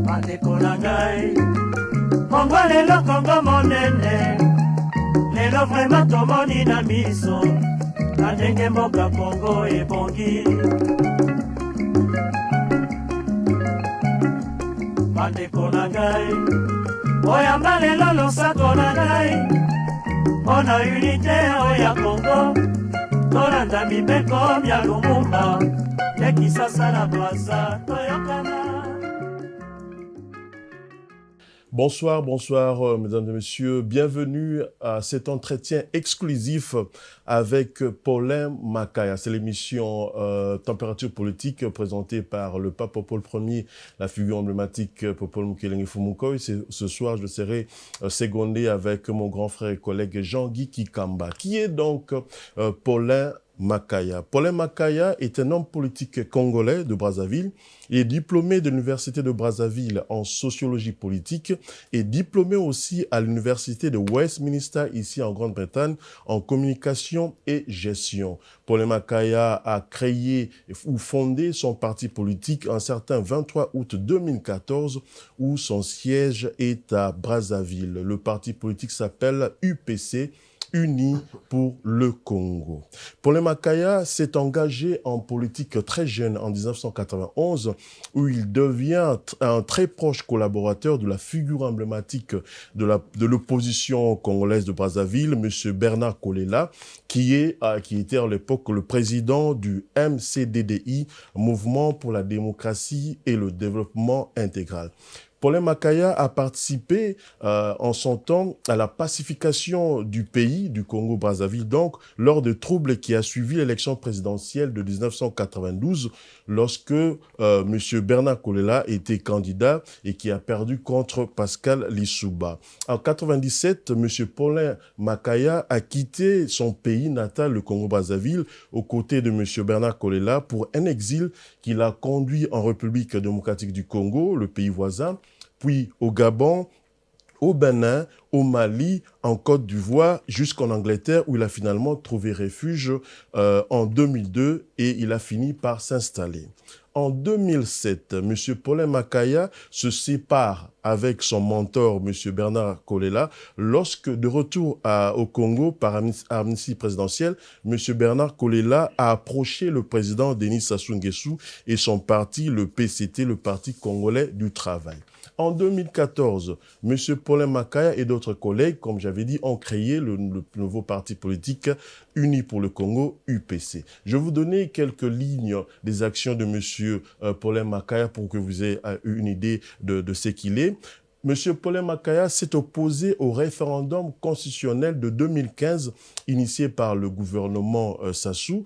Bandeko na ngai, Kongo lelo Kongo monene, lelo vraiment tomoni na miso, na ndenge mboka Kongo ebongi. Bandeko na ngai, oyamba lelo losako na ngai, mpona unité oya Kongo, tolanda mibeko mya Lumumba, ya Kisasa na Brazza, toyokana. Bonsoir, bonsoir, mesdames et messieurs. Bienvenue à cet entretien exclusif avec Paulin Makaya. C'est l'émission Température politique présentée par le pape Paul Ier, la figure emblématique Popol Mukelenge Fumukoy. Ce soir, je serai secondé avec mon grand frère et collègue Jean-Guy Kikamba. Qui est donc Paulin Makaya? Paulin Makaya est un homme politique congolais de Brazzaville. Il est diplômé de l'Université de Brazzaville en sociologie politique et diplômé aussi à l'Université de Westminster ici en Grande-Bretagne en communication et gestion. Paulin Makaya a créé ou fondé son parti politique un certain 23 août 2014 où son siège est à Brazzaville. Le parti politique s'appelle UPC, Unis pour le Congo. Paulin Makaya s'est engagé en politique très jeune en 1991 où il devient un très proche collaborateur de la figure emblématique de l'opposition congolaise de Brazzaville, M. Bernard Kolela, qui était à l'époque le président du MCDDI, Mouvement pour la démocratie et le développement intégral. Paulin Makaya a participé en son temps à la pacification du pays, du Congo-Brazzaville, donc lors de troubles qui a suivi l'élection présidentielle de 1992, lorsque M. Bernard Kolela était candidat et qui a perdu contre Pascal Lissouba. En 1997, M. Paulin Makaya a quitté son pays natal, le Congo-Brazzaville, aux côtés de M. Bernard Kolela pour un exil qui l'a conduit en République démocratique du Congo, le pays voisin, puis au Gabon, au Bénin, au Mali, en Côte d'Ivoire, jusqu'en Angleterre, où il a finalement trouvé refuge en 2002 et il a fini par s'installer. En 2007, M. Paulin Makaya se sépare avec son mentor, M. Bernard Kolela, lorsque, de retour au Congo par amnistie présidentielle, M. Bernard Kolela a approché le président Denis Sassou Nguesso et son parti, le PCT, le Parti congolais du travail. En 2014, M. Paulin Makaya et d'autres collègues, comme j'avais dit, ont créé le nouveau parti politique Unis pour le Congo, UPC. Je vais vous donner quelques lignes des actions de M. Paulin Makaya pour que vous ayez une idée de ce qu'il est. M. Paulin Makaya s'est opposé au référendum constitutionnel de 2015 initié par le gouvernement Sassou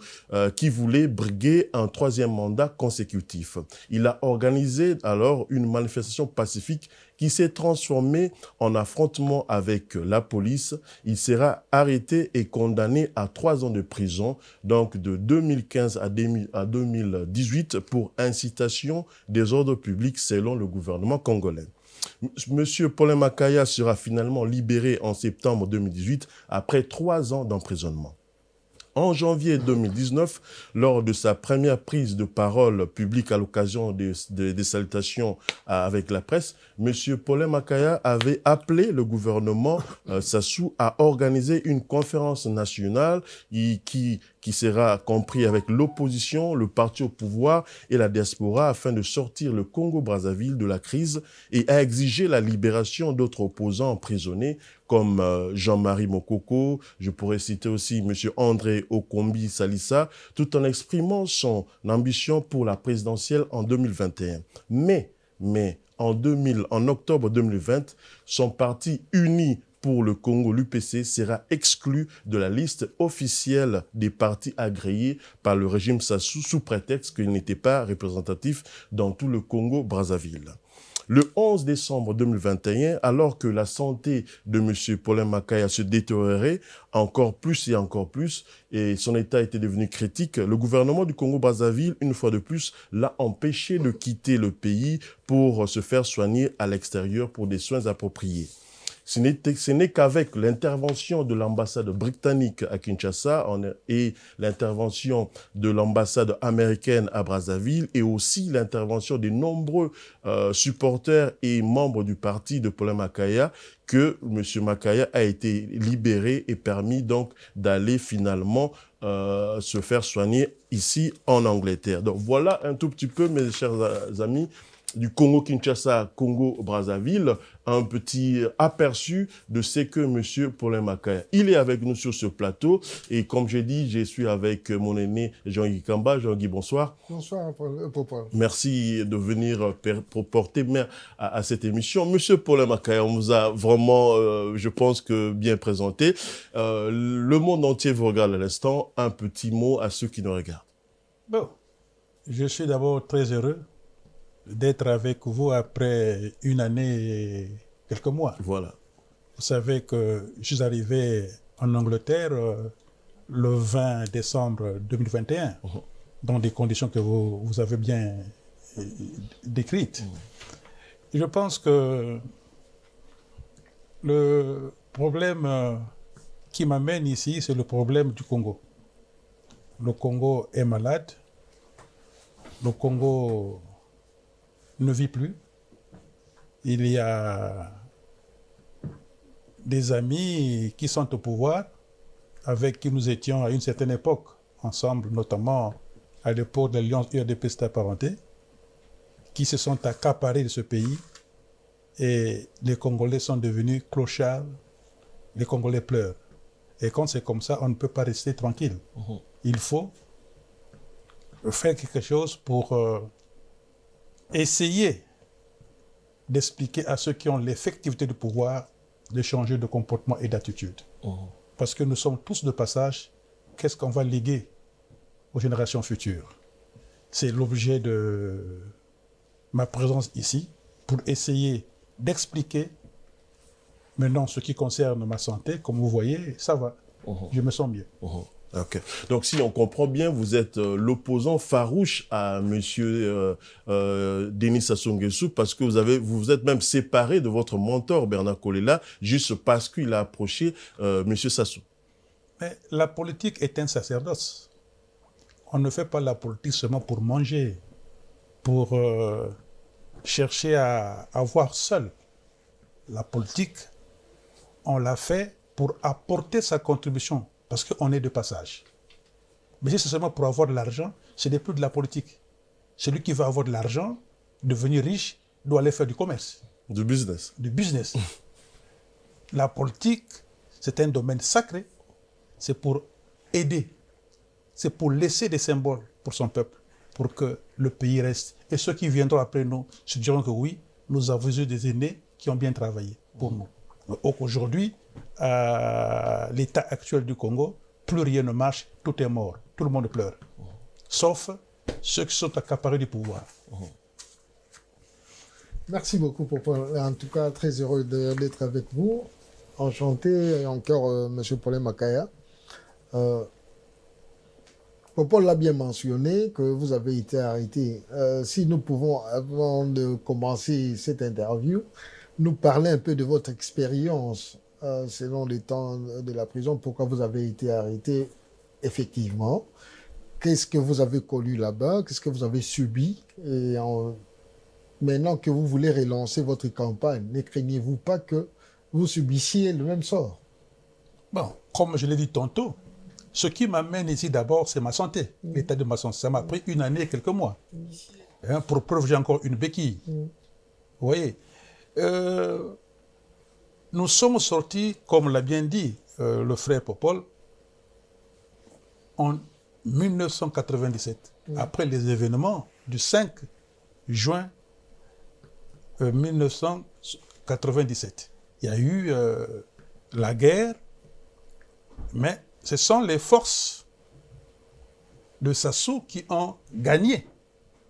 qui voulait briguer un troisième mandat consécutif. Il a organisé alors une manifestation pacifique qui s'est transformée en affrontement avec la police. Il sera arrêté et condamné à 3 ans de prison, donc de 2015 à 2018 pour incitation des ordres publics selon le gouvernement congolais. Monsieur Paulin Makaya sera finalement libéré en septembre 2018 après 3 ans d'emprisonnement. En janvier 2019, lors de sa première prise de parole publique à l'occasion des salutations avec la presse, M. Paulin Makaya avait appelé le gouvernement Sassou à organiser une conférence nationale qui sera compris avec l'opposition, le parti au pouvoir et la diaspora afin de sortir le Congo-Brazzaville de la crise et à exiger la libération d'autres opposants emprisonnés comme Jean-Marie Mokoko, je pourrais citer aussi M. André Okombi Salissa, tout en exprimant son ambition pour la présidentielle en 2021. Mais en octobre 2020, son parti Unis pour le Congo, l'UPC, sera exclu de la liste officielle des partis agréés par le régime Sassou sous prétexte qu'il n'était pas représentatif dans tout le Congo-Brazzaville. Le 11 décembre 2021, alors que la santé de M. Paulin Makaya se détériorait encore plus et son état était devenu critique, le gouvernement du Congo-Brazzaville, une fois de plus, l'a empêché de quitter le pays pour se faire soigner à l'extérieur pour des soins appropriés. Ce n'est qu'avec l'intervention de l'ambassade britannique à Kinshasa et l'intervention de l'ambassade américaine à Brazzaville et aussi l'intervention des nombreux supporters et membres du parti de Paulin Makaya que M. Makaya a été libéré et permis donc d'aller finalement se faire soigner ici en Angleterre. Donc voilà un tout petit peu, mes chers amis, du Congo-Kinshasa, Congo-Brazzaville, un petit aperçu de ce que M. Paulin Makaya. Il est avec nous sur ce plateau et comme j'ai dit, je suis avec mon aîné Jean-Guy Kamba. Jean-Guy, bonsoir. Bonsoir, Paul. Merci de venir pour porter main à cette émission. Monsieur Paulin Makaya, on vous a vraiment, je pense que bien présenté. Le monde entier vous regarde à l'instant. Un petit mot à ceux qui nous regardent. Bon, je suis d'abord très heureux d'être avec vous après une année et quelques mois. Voilà. Vous savez que je suis arrivé en Angleterre le 20 décembre 2021, dans des conditions que vous avez bien décrites. Je pense que le problème qui m'amène ici, c'est le problème du Congo. Le Congo est malade. Le Congo ne vit plus. Il y a des amis qui sont au pouvoir, avec qui nous étions à une certaine époque ensemble, notamment à l'époque de l'Alliance URDP-Parenté, qui se sont accaparés de ce pays et les Congolais sont devenus clochards, les Congolais pleurent. Et quand c'est comme ça, on ne peut pas rester tranquille. Il faut faire quelque chose pour essayer d'expliquer à ceux qui ont l'effectivité du pouvoir de changer de comportement et d'attitude. Parce que nous sommes tous de passage, qu'est-ce qu'on va léguer aux générations futures? C'est l'objet de ma présence ici, pour essayer d'expliquer. Maintenant, ce qui concerne ma santé, comme vous voyez, ça va. Je me sens mieux. Okay. Donc, si on comprend bien, vous êtes l'opposant farouche à M. Denis Sassou Nguesso parce que vous vous êtes même séparé de votre mentor Bernard Kolela juste parce qu'il a approché M. Sassou. Mais la politique est un sacerdoce. On ne fait pas la politique seulement pour manger, pour chercher à avoir seul. La politique, on l'a fait pour apporter sa contribution. Parce qu'on est de passage. Mais si c'est seulement pour avoir de l'argent, ce n'est plus de la politique. Celui qui veut avoir de l'argent, devenir riche, doit aller faire du commerce. Du business. Du business. La politique, c'est un domaine sacré. C'est pour aider. C'est pour laisser des symboles pour son peuple, pour que le pays reste. Et ceux qui viendront après nous se diront que oui, nous avons eu des aînés qui ont bien travaillé pour nous. Aujourd'hui, à l'état actuel du Congo, plus rien ne marche, tout est mort, tout le monde pleure. Sauf ceux qui sont accaparés du pouvoir. Merci beaucoup, Popol. En tout cas, très heureux d'être avec vous. Enchanté encore, M. Paulin Makaya. Popol l'a bien mentionné que vous avez été arrêté. Si nous pouvons, avant de commencer cette interview, nous parler un peu de votre expérience selon les temps de la prison, pourquoi vous avez été arrêté effectivement, qu'est-ce que vous avez connu là-bas, qu'est-ce que vous avez subi, et maintenant que vous voulez relancer votre campagne, ne craignez-vous pas que vous subissiez le même sort? Bon, comme je l'ai dit tantôt, ce qui m'amène ici d'abord, c'est ma santé, l'état de ma santé. Ça m'a pris une année et quelques mois. Pour preuve, j'ai encore une béquille. Vous voyez, nous sommes sortis, comme l'a bien dit le frère Popol, en 1997, après les événements du 5 juin 1997. Il y a eu la guerre, mais ce sont les forces de Sassou qui ont gagné,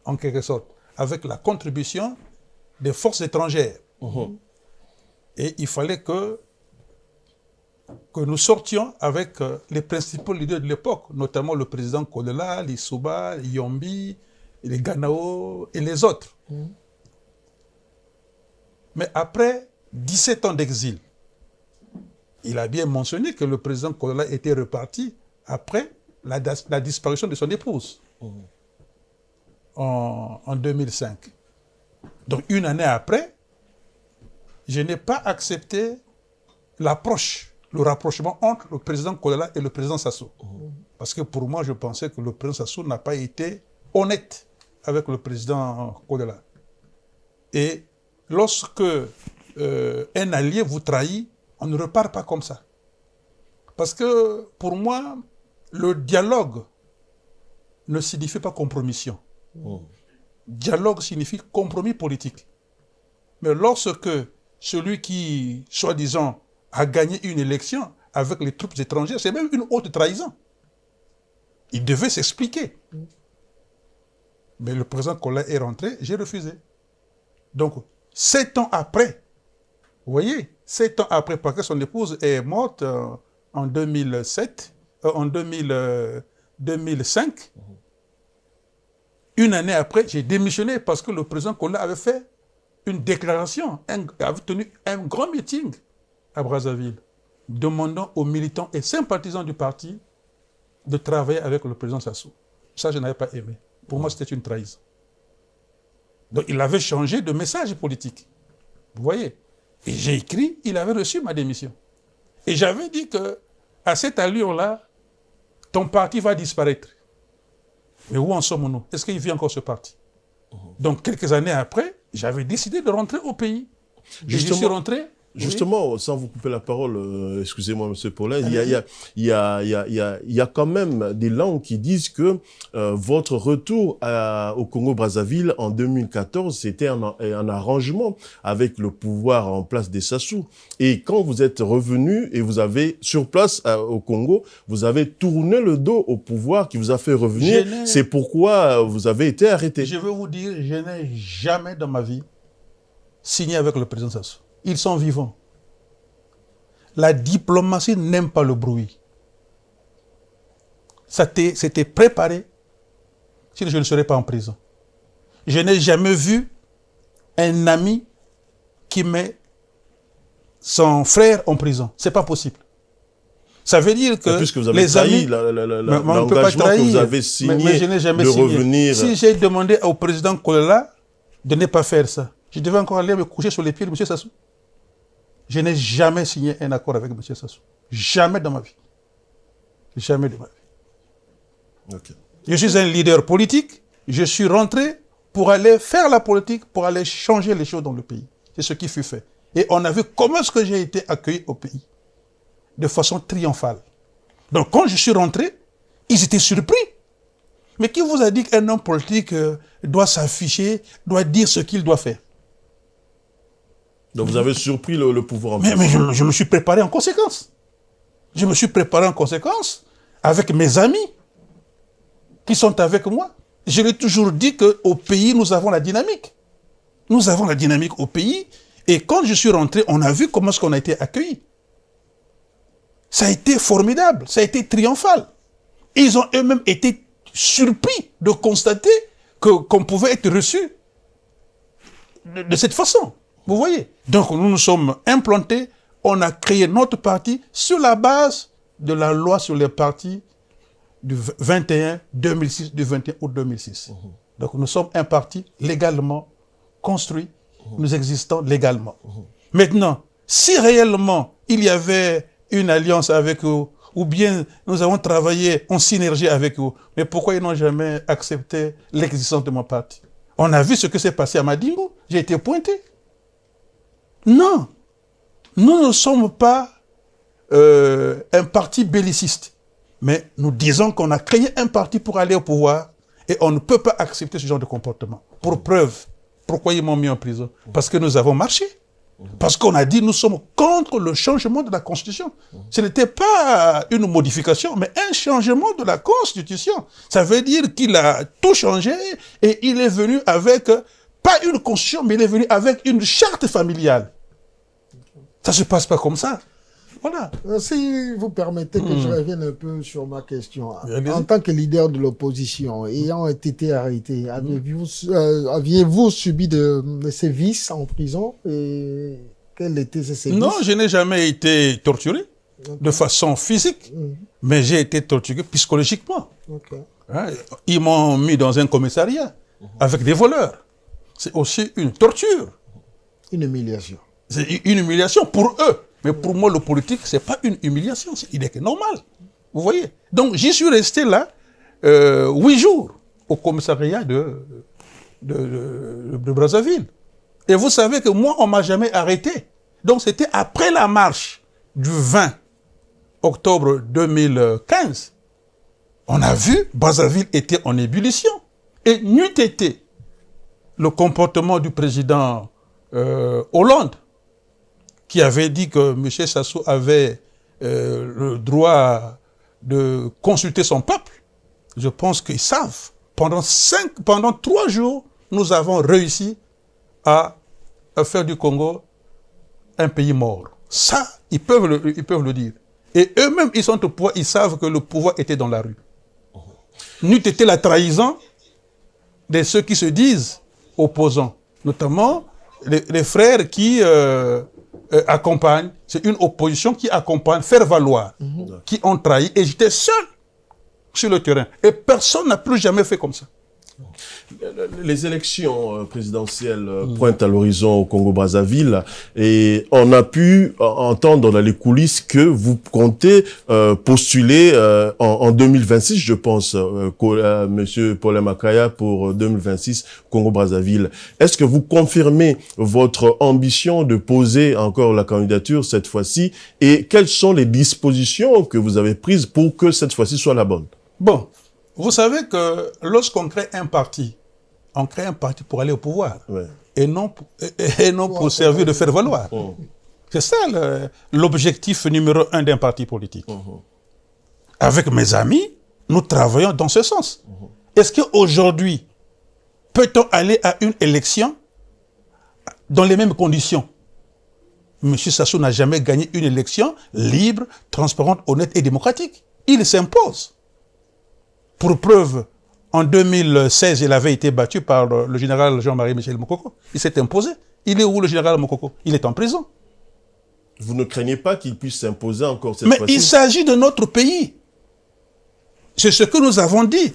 en quelque sorte, avec la contribution des forces étrangères. Et il fallait que nous sortions avec les principaux leaders de l'époque, notamment le président Kolela, Lissouba, Yombi, les Ganao et les autres. Mais après 17 ans d'exil, il a bien mentionné que le président Kolela était reparti après la disparition de son épouse en 2005. Donc, une année après, je n'ai pas accepté l'approche, le rapprochement entre le président Kolela et le président Sassou. Parce que pour moi, je pensais que le président Sassou n'a pas été honnête avec le président Kolela. Et lorsque un allié vous trahit, on ne repart pas comme ça. Parce que pour moi, le dialogue ne signifie pas compromission. Dialogue signifie compromis politique. Mais lorsque celui qui, soi-disant, a gagné une élection avec les troupes étrangères, c'est même une haute trahison. Il devait s'expliquer. Mais le président Kolela est rentré, j'ai refusé. Donc, 7 ans après, vous voyez, 7 ans après, parce que son épouse est morte en 2005, une année après, j'ai démissionné parce que le président Kolela avait fait une déclaration, avait tenu un grand meeting à Brazzaville, demandant aux militants et sympathisants du parti de travailler avec le président Sassou. Ça, je n'avais pas aimé. Pour moi, c'était une trahison. Donc, il avait changé de message politique. Vous voyez? Et j'ai écrit, il avait reçu ma démission. Et j'avais dit que, à cette allure-là, ton parti va disparaître. Mais où en sommes-nous? Est-ce qu'il vit encore ce parti? Donc, quelques années après, j'avais décidé de rentrer au pays. Et je suis rentré. Justement, sans vous couper la parole, excusez-moi, M. Paulin, il y a quand même des langues qui disent que votre retour au Congo-Brazzaville en 2014, c'était un arrangement avec le pouvoir en place des Sassou. Et quand vous êtes revenu et vous avez, sur place au Congo, vous avez tourné le dos au pouvoir qui vous a fait revenir. C'est pourquoi vous avez été arrêté. Je veux vous dire, je n'ai jamais dans ma vie signé avec le président Sassou. Ils sont vivants. La diplomatie n'aime pas le bruit. C'était préparé. Sinon, je ne serais pas en prison. Je n'ai jamais vu un ami qui met son frère en prison. C'est pas possible. Ça veut dire que puisque vous avez les trahi amis, l'engagement que vous avez signé mais je n'ai jamais de signé. revenir. Si j'ai demandé au président Kolela de ne pas faire ça, je devais encore aller me coucher sur les pieds de M. Sassou. Je n'ai jamais signé un accord avec M. Sassou. Jamais dans ma vie. Jamais de ma vie. Okay. Je suis un leader politique. Je suis rentré pour aller faire la politique, pour aller changer les choses dans le pays. C'est ce qui fut fait. Et on a vu comment est-ce que j'ai été accueilli au pays. De façon triomphale. Donc quand je suis rentré, ils étaient surpris. Mais qui vous a dit qu'un homme politique doit s'afficher, doit dire ce qu'il doit faire? Donc vous avez surpris le pouvoir en place. Mais je me suis préparé en conséquence. Je me suis préparé en conséquence avec mes amis qui sont avec moi. Je l'ai toujours dit qu'au pays, nous avons la dynamique. Nous avons la dynamique au pays. Et quand je suis rentré, on a vu comment est-ce qu'on a été accueillis. Ça a été formidable, ça a été triomphal. Ils ont eux-mêmes été surpris de constater qu'on pouvait être reçu de cette façon. Vous voyez? Donc nous nous sommes implantés, on a créé notre parti sur la base de la loi sur les partis du 21-2006, du 21 août 2006. Donc nous sommes un parti légalement construit, nous existons légalement. Maintenant, si réellement il y avait une alliance avec eux, ou bien nous avons travaillé en synergie avec eux, mais pourquoi ils n'ont jamais accepté l'existence de mon parti? On a vu ce que s'est passé à Madingo, j'ai été pointé. Non, nous ne sommes pas un parti belliciste, mais nous disons qu'on a créé un parti pour aller au pouvoir et on ne peut pas accepter ce genre de comportement. Pour preuve, pourquoi ils m'ont mis en prison? Parce que nous avons marché. Parce qu'on a dit nous sommes contre le changement de la Constitution. Ce n'était pas une modification, mais un changement de la Constitution. Ça veut dire qu'il a tout changé et il est venu avec, pas une Constitution, mais il est venu avec une charte familiale. Ça ne se passe pas comme ça. Voilà. Si vous permettez que je revienne un peu sur ma question. En tant que leader de l'opposition, ayant été arrêté, aviez-vous subi de sévices en prison et Quels étaient ces sévices? Non, je n'ai jamais été torturé de façon physique, mais j'ai été torturé psychologiquement. Hein, ils m'ont mis dans un commissariat avec des voleurs. C'est aussi une torture. Une humiliation. C'est une humiliation pour eux. Mais pour moi, le politique, ce n'est pas une humiliation. Il est normal. Vous voyez? Donc, j'y suis resté là 8 jours au commissariat de Brazzaville. Et vous savez que moi, on ne m'a jamais arrêté. Donc, c'était après la marche du 20 octobre 2015. On a vu, Brazzaville était en ébullition. Et n'eût été le comportement du président Hollande, qui avait dit que M. Sassou avait le droit de consulter son peuple. Je pense qu'ils savent. Pendant 3 jours, nous avons réussi à faire du Congo un pays mort. Ça, ils peuvent le dire. Et eux-mêmes, ils sont au pouvoir, ils savent que le pouvoir était dans la rue. N'eût été la trahison de ceux qui se disent opposants, notamment les frères qui accompagnent, c'est une opposition qui accompagne, faire valoir, qui ont trahi, et j'étais seul sur le terrain. Et personne n'a plus jamais fait comme ça. Les élections présidentielles pointent à l'horizon au Congo-Brazzaville et on a pu entendre dans les coulisses que vous comptez postuler en 2026, je pense, Monsieur Paulin Makaya pour 2026 Congo-Brazzaville. Est-ce que vous confirmez votre ambition de poser encore la candidature cette fois-ci et quelles sont les dispositions que vous avez prises pour que cette fois-ci soit la bonne? Bon, vous savez que lorsqu'on crée un parti, on crée un parti pour aller au pouvoir, Ouais. et non pour servir de faire valoir. C'est ça l'objectif numéro 1 d'un parti politique. Avec mes amis, nous travaillons dans ce sens. Est-ce qu'aujourd'hui, peut-on aller à une élection dans les mêmes conditions? M. Sassou n'a jamais gagné une élection libre, transparente, honnête et démocratique. Il s'impose. Pour preuve, en 2016, il avait été battu par le général Jean-Marie Michel Mokoko. Il s'est imposé. Il est où le général Mokoko? Il est en prison. Vous ne craignez pas qu'il puisse s'imposer encore cette fois-ci? Mais il s'agit de notre pays. C'est ce que nous avons dit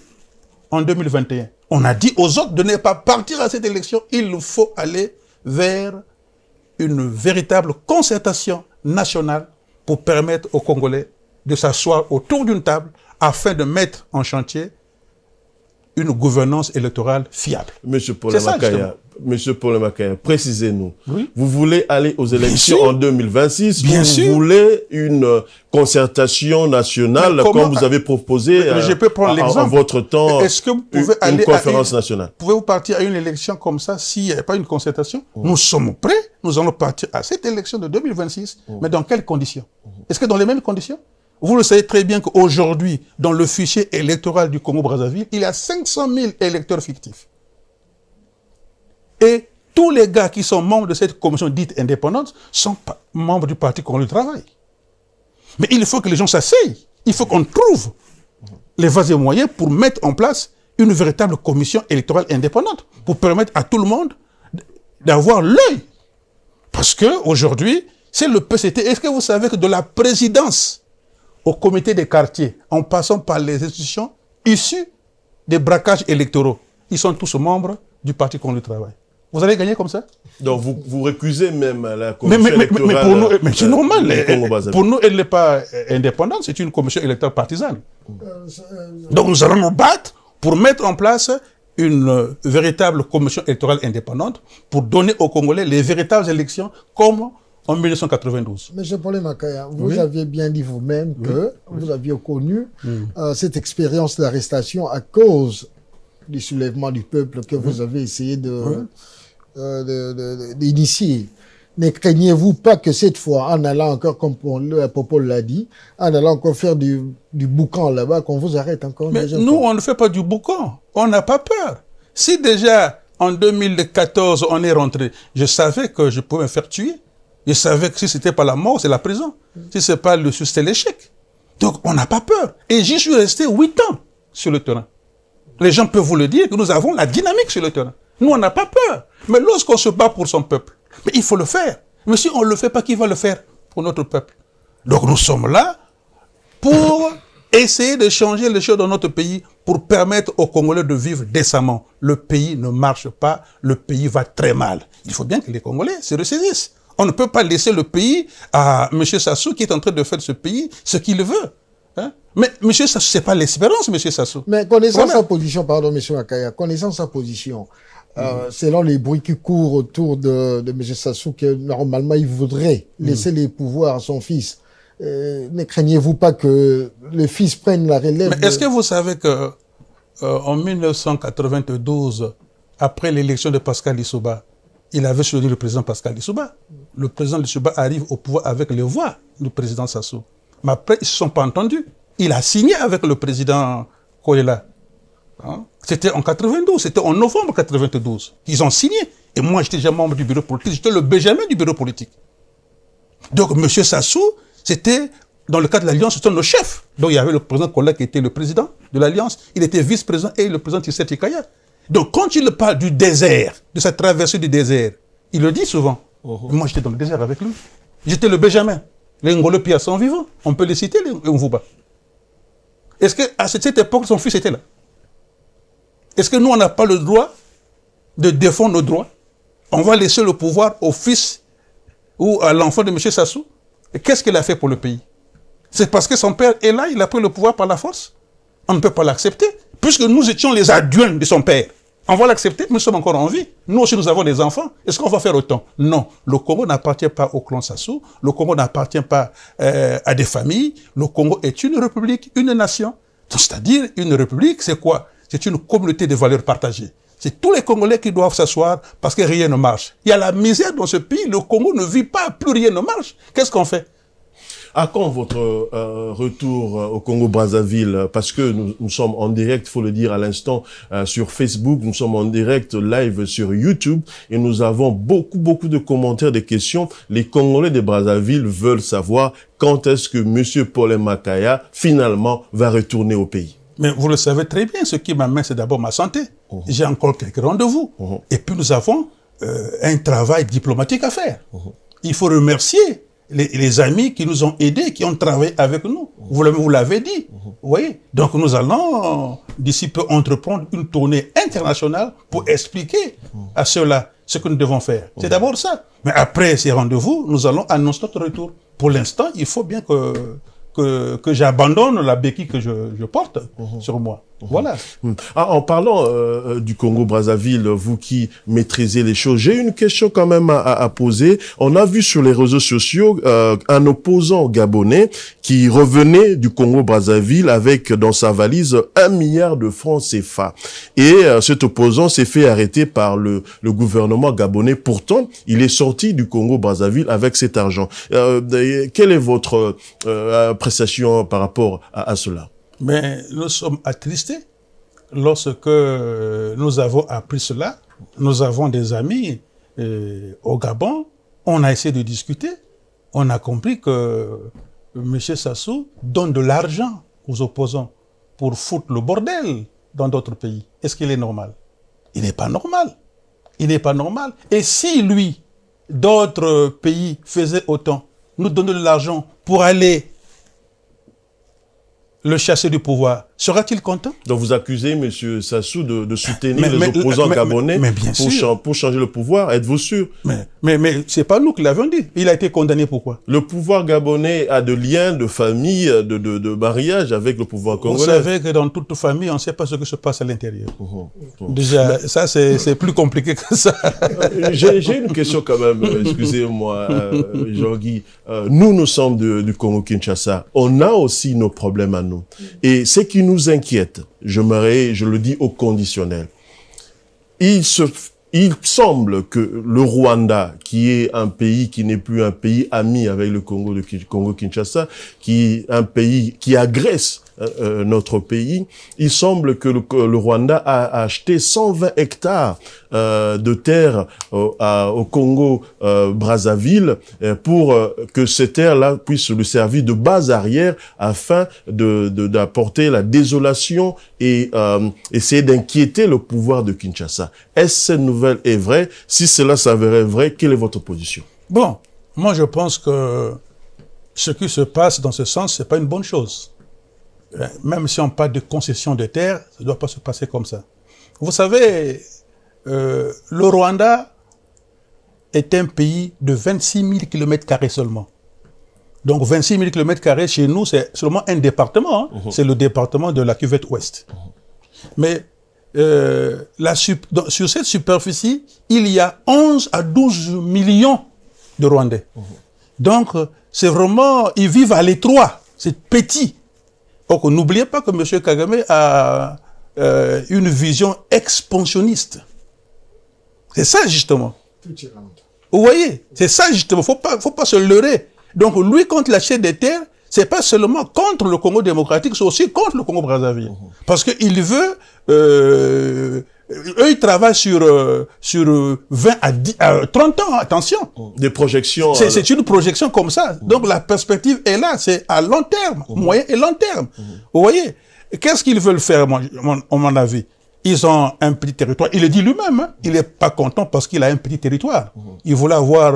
en 2021. On a dit aux autres de ne pas partir à cette élection. Il faut aller vers une véritable concertation nationale pour permettre aux Congolais de s'asseoir autour d'une table afin de mettre en chantier une gouvernance électorale fiable. Monsieur Paulin Makaya, précisez-nous. Oui. Vous voulez aller aux élections en 2026? Bien sûr. Vous voulez une concertation nationale comme vous avez proposé je peux prendre l'exemple. en votre temps? Est-ce que vous pouvez aller une conférence nationale? Pouvez-vous partir à une élection comme ça s'il n'y a pas une concertation? Nous sommes prêts. Nous allons partir à cette élection de 2026. Mais dans quelles conditions? Est-ce que dans les mêmes conditions? Vous le savez très bien qu'aujourd'hui, dans le fichier électoral du Congo-Brazzaville, il y a 500 000 électeurs fictifs. Et tous les gars qui sont membres de cette commission dite indépendante sont membres du Parti Congolais du Travail. Mais il faut que les gens s'asseyent. Il faut qu'on trouve les voies et moyens pour mettre en place une véritable commission électorale indépendante, pour permettre à tout le monde d'avoir l'œil. Parce qu'aujourd'hui, c'est le PCT. Est-ce que vous savez que de la présidence au comité des quartiers, en passant par les institutions issues des braquages électoraux, ils sont tous membres du Parti Congolais du Travail. Vous allez gagner comme ça? Donc vous récusez même la commission électorale. Mais pour nous, c'est normal. Pour nous, elle n'est pas indépendante, c'est une commission électorale partisane. Donc nous allons nous battre pour mettre en place une véritable commission électorale indépendante pour donner aux Congolais les véritables élections comme en 1992. Monsieur Paulin Makaya, vous aviez bien dit vous-même que vous aviez connu cette expérience d'arrestation à cause du soulèvement du peuple que vous avez essayé d'initier. Ne craignez-vous pas que cette fois, en allant encore, comme Popol l'a dit, en allant encore faire du boucan là-bas, qu'on vous arrête encore? Mais nous, on ne fait pas du boucan. On n'a pas peur. Si déjà, en 2014, on est rentré, je savais que je pouvais me faire tuer. Je savais que si ce n'était pas la mort, c'est la prison. Si ce n'est pas le succès, c'est l'échec. Donc, on n'a pas peur. Et j'y suis resté 8 ans sur le terrain. Les gens peuvent vous le dire que nous avons la dynamique sur le terrain. Nous, on n'a pas peur. Mais lorsqu'on se bat pour son peuple, mais il faut le faire. Mais si on ne le fait pas, qui va le faire pour notre peuple? Donc nous sommes là pour essayer de changer les choses dans notre pays, pour permettre aux Congolais de vivre décemment. Le pays ne marche pas, le pays va très mal. Il faut bien que les Congolais se ressaisissent. On ne peut pas laisser le pays à M. Sassou qui est en train de faire de ce pays ce qu'il veut. Hein? Mais M. Sassou, ce n'est pas l'espérance, M. Sassou. Mais connaissant sa position, pardon, M. Makaya, connaissant sa position, selon les bruits qui courent autour de M. Sassou, que normalement il voudrait laisser les pouvoirs à son fils, ne craignez-vous pas que le fils prenne la relève? Mais est-ce que vous savez que en 1992, après l'élection de Pascal Lissouba, il avait soutenu le président Pascal Lissouba. Le président Lissouba arrive au pouvoir avec les voix du président Sassou. Mais après, ils ne se sont pas entendus. Il a signé avec le président Kolela. Hein? C'était en 92, c'était en novembre 92 qu'ils ont signé. Et moi, j'étais déjà membre du bureau politique, j'étais le Benjamin du bureau politique. Donc, M. Sassou, c'était, dans le cadre de l'Alliance, c'était le chef. Donc, il y avait le président Kolela qui était le président de l'Alliance. Il était vice-président et le président Tshisekedi Kaya. Donc, quand il parle du désert, de sa traversée du désert, il le dit souvent. Moi, j'étais dans le désert avec lui. J'étais le Benjamin. Les Ngolo Pia sont vivants. On peut les citer, les Mvouba. Est-ce qu'à cette époque, son fils était là? Est-ce que nous, on n'a pas le droit de défendre nos droits? On va laisser le pouvoir au fils ou à l'enfant de M. Sassou? Et qu'est-ce qu'il a fait pour le pays? C'est parce que son père est là, il a pris le pouvoir par la force? On ne peut pas l'accepter. Puisque nous étions les adjoints de son père. On va l'accepter, nous sommes encore en vie. Nous aussi, nous avons des enfants. Est-ce qu'on va faire autant? Non. Le Congo n'appartient pas au clan Sassou. Le Congo n'appartient pas à des familles. Le Congo est une république, une nation. C'est-à-dire, une république, c'est quoi? C'est une communauté de valeurs partagées. C'est tous les Congolais qui doivent s'asseoir parce que rien ne marche. Il y a la misère dans ce pays. Le Congo ne vit pas, plus rien ne marche. Qu'est-ce qu'on fait? À quand votre retour au Congo-Brazzaville? Parce que nous sommes en direct, il faut le dire à l'instant, sur Facebook, nous sommes en direct live sur YouTube et nous avons beaucoup de commentaires, de questions. Les Congolais de Brazzaville veulent savoir quand est-ce que M. Paulin Makaya, finalement, va retourner au pays. Mais vous le savez très bien, ce qui m'amène, c'est d'abord ma santé. J'ai encore quelques rendez-vous. Et puis nous avons un travail diplomatique à faire. Il faut remercier les amis qui nous ont aidés, qui ont travaillé avec nous. Vous l'avez dit. Vous voyez? Donc nous allons, d'ici peu, entreprendre une tournée internationale pour expliquer à ceux-là ce que nous devons faire. C'est d'abord ça. Mais après ces rendez-vous, nous allons annoncer notre retour. Pour l'instant, il faut bien que j'abandonne la béquille que je porte sur moi. Voilà. En parlant du Congo-Brazzaville, vous qui maîtrisez les choses, j'ai une question quand même à poser. On a vu sur les réseaux sociaux un opposant gabonais qui revenait du Congo-Brazzaville avec dans sa valise 1 milliard de francs CFA. Et cet opposant s'est fait arrêter par le gouvernement gabonais. Pourtant, il est sorti du Congo-Brazzaville avec cet argent. Quelle est votre appréciation par rapport à cela? Mais nous sommes attristés lorsque nous avons appris cela. Nous avons des amis au Gabon. On a essayé de discuter. On a compris que M. Sassou donne de l'argent aux opposants pour foutre le bordel dans d'autres pays. Est-ce qu'il est normal? Il n'est pas normal. Il n'est pas normal. Et si lui, d'autres pays faisaient autant, nous donnaient de l'argent pour aller le chasser du pouvoir, sera-t-il content? Donc vous accusez M. Sassou de soutenir les opposants gabonais pour changer le pouvoir. Êtes-vous sûr? Mais c'est pas nous qui l'avons dit. Il a été condamné pourquoi? Le pouvoir gabonais a de liens, de famille, de mariage avec le pouvoir congolais. Vous savez que dans toute famille, on ne sait pas ce que se passe à l'intérieur. Déjà, ça c'est plus compliqué que ça. J'ai une question quand même, excusez-moi, Jean-Guy. Nous sommes du Congo-Kinshasa. On a aussi nos problèmes à nous. Et ce qui nous inquiète, je le dis au conditionnel, il semble que le Rwanda, qui est un pays qui n'est plus un pays ami avec le Congo-Kinshasa, qui est un pays qui agresse notre pays, il semble que le Rwanda a acheté 120 hectares de terre au Congo-Brazzaville pour que ces terres-là puissent lui servir de base arrière afin d'apporter la désolation et essayer d'inquiéter le pouvoir de Kinshasa. Est-ce que cette nouvelle est vraie? Si cela s'avérait vrai, quelle est votre position? Bon, moi, je pense que ce qui se passe dans ce sens, c'est pas une bonne chose. Même si on parle de concession de terre, ça ne doit pas se passer comme ça. Vous savez, le Rwanda est un pays de 26 000 km² seulement. Donc 26 000 km² chez nous, c'est seulement un département. Hein. C'est le département de la cuvette ouest. Mais sur cette superficie, il y a 11 à 12 millions de Rwandais. Donc, c'est vraiment, ils vivent à l'étroit, c'est petit. Donc, n'oubliez pas que M. Kagame a une vision expansionniste. C'est ça, justement. Vous voyez, c'est ça, justement, faut pas se leurrer. Donc, lui, quand il achète des terres, c'est pas seulement contre le Congo démocratique, c'est aussi contre le Congo-Brazzaville. Parce qu'il veut... eux, ils travaillent sur 20 à 30 ans, attention. Des projections. C'est une projection comme ça. Donc la perspective est là, c'est à long terme, moyen et long terme. Vous voyez, qu'est-ce qu'ils veulent faire, à mon avis? Ils ont un petit territoire. Il le dit lui-même, hein. Il n'est pas content parce qu'il a un petit territoire. Il voulait avoir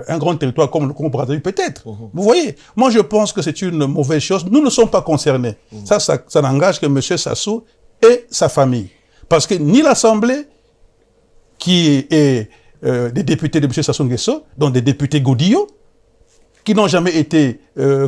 un grand territoire comme le Congo-Brazzaville peut-être. Vous voyez, moi je pense que c'est une mauvaise chose. Nous ne sommes pas concernés. Ça n'engage que M. Sassou et sa famille. Parce que ni l'Assemblée, qui est des députés de M. Sassou Nguesso, donc des députés Godillot, qui n'ont jamais été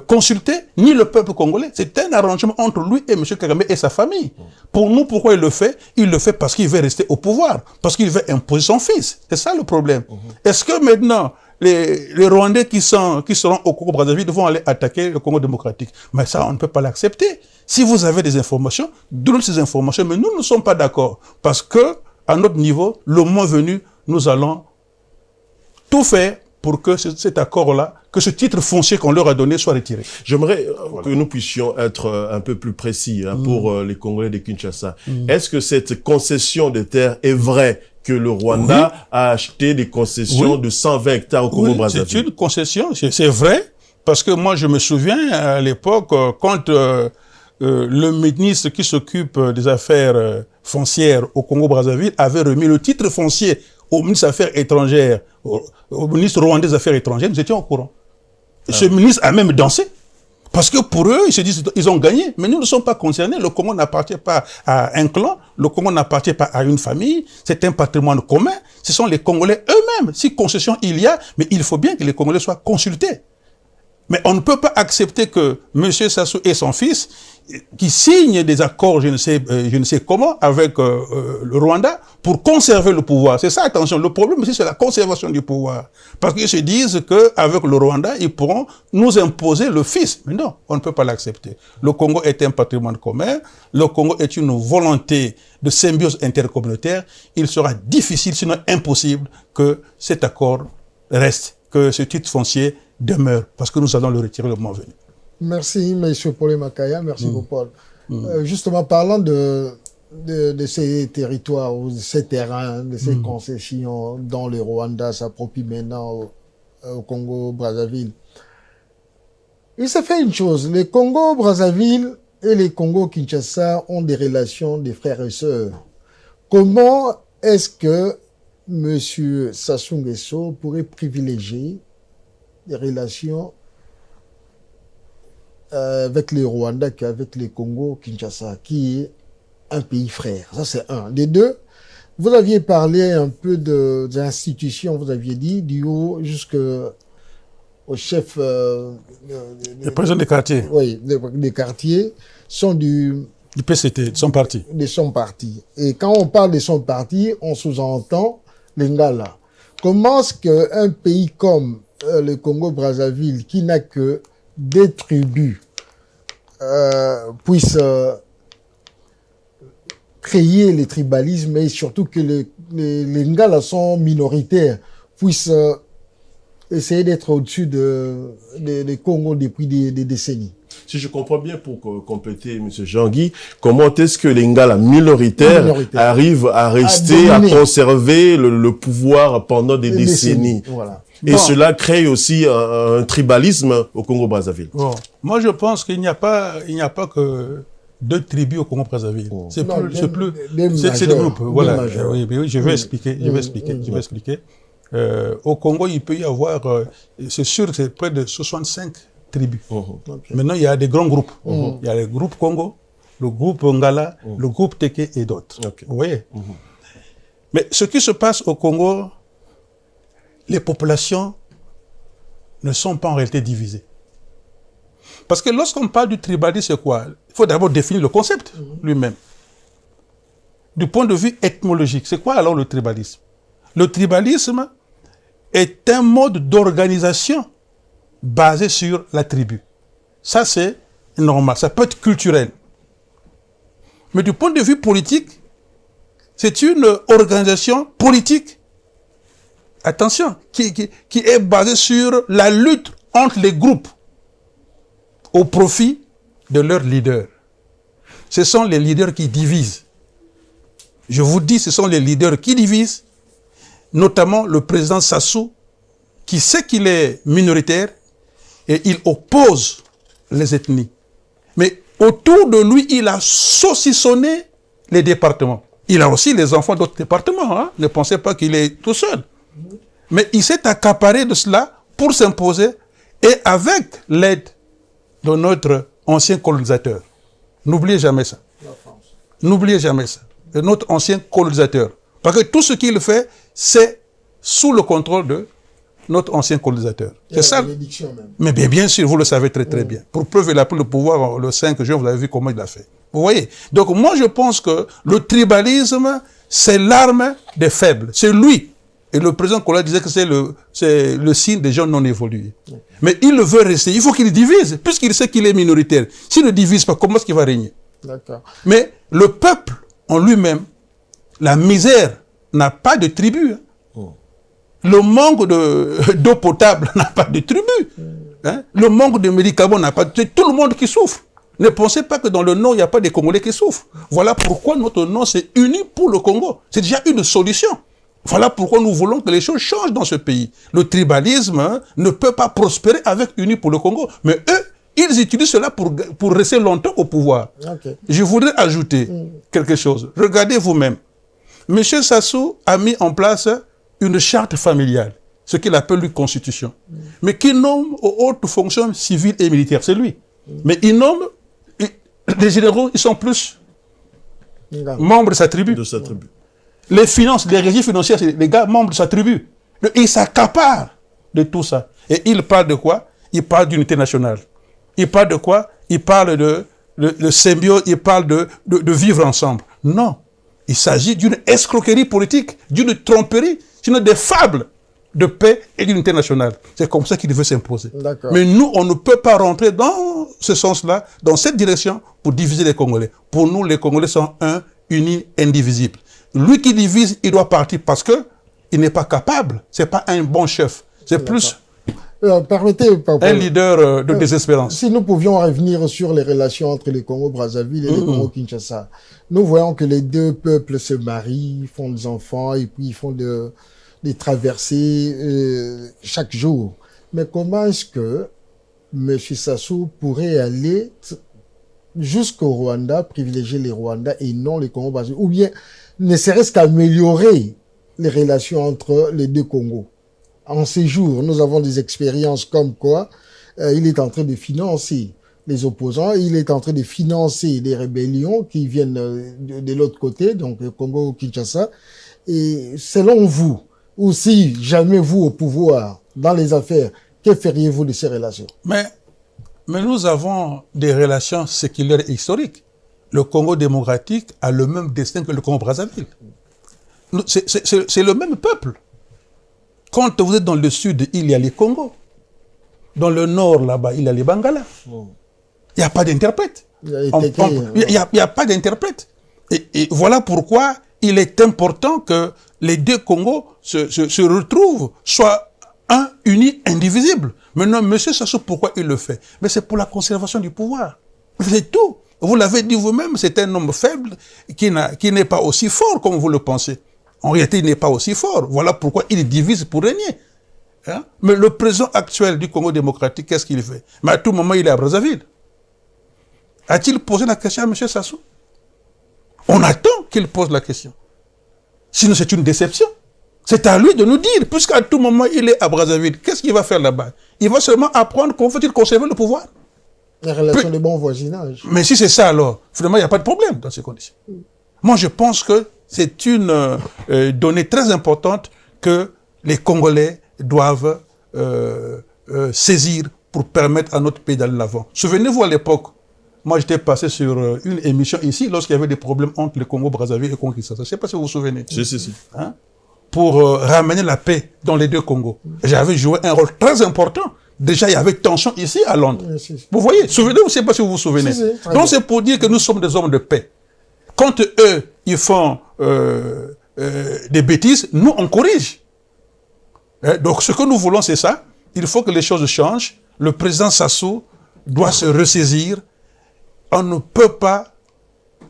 consultés, ni le peuple congolais. C'est un arrangement entre lui et M. Kagame et sa famille. Pour nous, pourquoi il le fait? Il le fait parce qu'il veut rester au pouvoir, parce qu'il veut imposer son fils. C'est ça le problème. Est-ce que maintenant, les Rwandais qui seront au Congo-Brazzaville vont aller attaquer le Congo démocratique? Mais ça, on ne peut pas l'accepter. Si vous avez des informations, donnez ces informations. Mais nous ne sommes pas d'accord. Parce que, à notre niveau, le moment venu, nous allons tout faire pour que cet accord-là, que ce titre foncier qu'on leur a donné soit retiré. J'aimerais que nous puissions être un peu plus précis pour les Congolais de Kinshasa. Est-ce que cette concession de terre est vraie que le Rwanda a acheté des concessions de 120 hectares au Congo-Brazzaville? C'est une concession, c'est vrai, parce que moi je me souviens à l'époque quand le ministre qui s'occupe des affaires foncières au Congo-Brazzaville avait remis le titre foncier au ministre des Affaires étrangères, au ministre rwandais des Affaires étrangères, nous étions au courant. Ce ministre a même dansé. Parce que pour eux, ils se disent ils ont gagné. Mais nous ne sommes pas concernés. Le Congo n'appartient pas à un clan. Le Congo n'appartient pas à une famille. C'est un patrimoine commun. Ce sont les Congolais eux-mêmes. Si concession il y a, mais il faut bien que les Congolais soient consultés. Mais on ne peut pas accepter que M. Sassou et son fils, qui signent des accords, je ne sais comment, avec le Rwanda, pour conserver le pouvoir. C'est ça, attention. Le problème aussi, c'est la conservation du pouvoir. Parce qu'ils se disent qu'avec le Rwanda, ils pourront nous imposer le fils. Mais non, on ne peut pas l'accepter. Le Congo est un patrimoine commun. Le Congo est une volonté de symbiose intercommunautaire. Il sera difficile, sinon impossible, que cet accord reste, que ce titre foncier demeure, parce que nous allons le retirer le moment venu. Merci, M. Paulin Makaya. Merci beaucoup, Paul. Justement, parlant de ces territoires, ou de ces terrains, de ces concessions dont le Rwanda s'approprie maintenant au Congo-Brazzaville, il s'est fait une chose. Le Congo-Brazzaville et le Congo-Kinshasa ont des relations de frères et sœurs. Comment est-ce que M. Sassou Nguesso pourrait privilégier des relations avec le Rwanda qu'avec le Congo-Kinshasa, qui est un pays frère? Ça, c'est un. Des deux, vous aviez parlé un peu des institutions, vous aviez dit, du haut jusqu'au chef... le président des quartiers. Oui, des quartiers sont du PCT, de son parti. De son parti. Et quand on parle de son parti, on sous-entend l'Ingala. Comment est-ce qu'un pays comme le Congo-Brazzaville, qui n'a que des tribus, puisse créer le tribalisme, et surtout que les Ngala sont minoritaires, puissent essayer d'être au-dessus des Congo depuis des décennies? Si je comprends bien, pour compléter, M. Jean-Guy, comment est-ce que les Ngala minoritaires arrivent à rester, à conserver le pouvoir pendant des décennies? Voilà. Et cela crée aussi un tribalisme au Congo-Brazzaville. Bon. Moi, je pense qu'il n'y a pas que deux tribus au Congo-Brazzaville. C'est des groupes. Voilà. Oui, je vais expliquer. Au Congo, il peut y avoir, c'est sûr, c'est près de 65 tribus. Ok. Maintenant, il y a des grands groupes. Il y a le groupe Congo, le groupe Ngala, le groupe Teke et d'autres. Ok. Vous voyez? Mais ce qui se passe au Congo, les populations ne sont pas en réalité divisées. Parce que lorsqu'on parle du tribalisme, c'est quoi? Il faut d'abord définir le concept lui-même. Du point de vue étymologique, c'est quoi alors le tribalisme? Le tribalisme est un mode d'organisation basé sur la tribu. Ça, c'est normal. Ça peut être culturel. Mais du point de vue politique, c'est une organisation politique, attention, qui est basée sur la lutte entre les groupes au profit de leurs leaders. Ce sont les leaders qui divisent. Je vous dis, ce sont les leaders qui divisent, notamment le président Sassou, qui sait qu'il est minoritaire et il oppose les ethnies. Mais autour de lui, il a saucissonné les départements. Il a aussi les enfants d'autres départements. Hein? Ne pensez pas qu'il est tout seul. Mais il s'est accaparé de cela pour s'imposer et avec l'aide de notre ancien colonisateur. N'oubliez jamais ça. N'oubliez jamais ça. De notre ancien colonisateur. Parce que tout ce qu'il fait, c'est sous le contrôle de notre ancien colonisateur. C'est ça. Même. Mais bien sûr, vous le savez très très bien. Pour preuve, il a pris le pouvoir le 5 juin, vous avez vu comment il l'a fait. Vous voyez? Donc moi, je pense que le tribalisme, c'est l'arme des faibles. C'est lui. Et le président Kola disait que c'est le signe des gens non évolués. Mais il le veut rester. Il faut qu'il divise, puisqu'il sait qu'il est minoritaire. S'il ne divise pas, comment est-ce qu'il va régner? D'accord. Mais le peuple en lui-même, la misère n'a pas de tribu. Hein. Le manque d'eau potable n'a pas de tribu. Hein. Le manque de médicaments n'a pas de tribu. Tout le monde qui souffre. Ne pensez pas que dans le Nord, il n'y a pas des Congolais qui souffrent. Voilà pourquoi notre Nord s'est uni pour le Congo. C'est déjà une solution. Voilà pourquoi nous voulons que les choses changent dans ce pays. Le tribalisme ne peut pas prospérer avec Unis pour le Congo. Mais eux, ils utilisent cela pour rester longtemps au pouvoir. Okay. Je voudrais ajouter quelque chose. Regardez vous-même. M. Sassou a mis en place une charte familiale, ce qu'il appelle une constitution, mais qui nomme aux hautes fonctions civiles et militaires. C'est lui. Mais il nomme les généraux, ils sont plus membres de sa tribu. Les finances, les régies financières, c'est les gars membres de sa tribu. Il s'accapare de tout ça. Et il parle de quoi? Il parle d'unité nationale. Il parle de quoi? Il parle de symbiose, il parle de vivre ensemble. Non. Il s'agit d'une escroquerie politique, d'une tromperie, sinon des fables de paix et d'unité nationale. C'est comme ça qu'il veut s'imposer. Mais nous, on ne peut pas rentrer dans ce sens-là, dans cette direction, pour diviser les Congolais. Pour nous, les Congolais sont un, unis, indivisibles. Lui qui divise, il doit partir parce que il n'est pas capable. C'est pas un bon chef. C'est plus permettez, un leader de désespérance. Si nous pouvions revenir sur les relations entre le Congo-Brazzaville et le Congo-Kinshasa, nous voyons que les deux peuples se marient, font des enfants et puis ils font des traversées chaque jour. Mais comment est-ce que M. Sassou pourrait aller jusqu'au Rwanda, privilégier les Rwandais et non les Congo-Brazzaville, ou bien ne serait-ce qu'améliorer les relations entre les deux Congos? En ces jours, nous avons des expériences comme quoi il est en train de financer les opposants, il est en train de financer des rébellions qui viennent de l'autre côté, donc Congo-Kinshasa. Et selon vous, ou si jamais vous au pouvoir, dans les affaires, que feriez-vous de ces relations? Mais nous avons des relations séculaires et historiques. Le Congo démocratique a le même destin que le Congo-Brazzaville. C'est le même peuple. Quand vous êtes dans le sud, il y a les Congos. Dans le nord, là-bas, il y a les Bangala. Il n'y a pas d'interprète. Il n'y a pas d'interprète. Et voilà pourquoi il est important que les deux Congos se retrouvent, soient un, unis, indivisibles. Maintenant, M. Sassou, pourquoi il le fait? Mais c'est pour la conservation du pouvoir. C'est tout. Vous l'avez dit vous-même, c'est un homme faible qui n'est pas aussi fort comme vous le pensez. En réalité, il n'est pas aussi fort. Voilà pourquoi il divise pour régner. Hein? Mais le président actuel du Congo démocratique, qu'est-ce qu'il fait? Mais à tout moment, il est à Brazzaville. A-t-il posé la question à M. Sassou? On attend qu'il pose la question. Sinon, c'est une déception. C'est à lui de nous dire, puisqu'à tout moment il est à Brazzaville, qu'est-ce qu'il va faire là-bas? Il va seulement apprendre comment faut-il conserver le pouvoir. La relation de bon voisinage. Mais si c'est ça, alors, finalement, il n'y a pas de problème dans ces conditions. Moi, je pense que c'est une donnée très importante que les Congolais doivent saisir pour permettre à notre pays d'aller de l'avant. Souvenez-vous, à l'époque, moi, j'étais passé sur une émission ici, lorsqu'il y avait des problèmes entre le Congo-Brazzaville et le Congo-Kinshasa. Je ne sais pas si vous vous souvenez. Si. Hein? Pour ramener la paix dans les deux Congos. J'avais joué un rôle très important. Déjà, il y avait tension ici à Londres. Si. Vous voyez, souvenez-vous, je ne sais pas si vous vous souvenez. Si, donc, c'est pour dire que nous sommes des hommes de paix. Quand eux, ils font des bêtises, nous, on corrige. Donc, ce que nous voulons, c'est ça. Il faut que les choses changent. Le président Sassou doit se ressaisir. On ne peut pas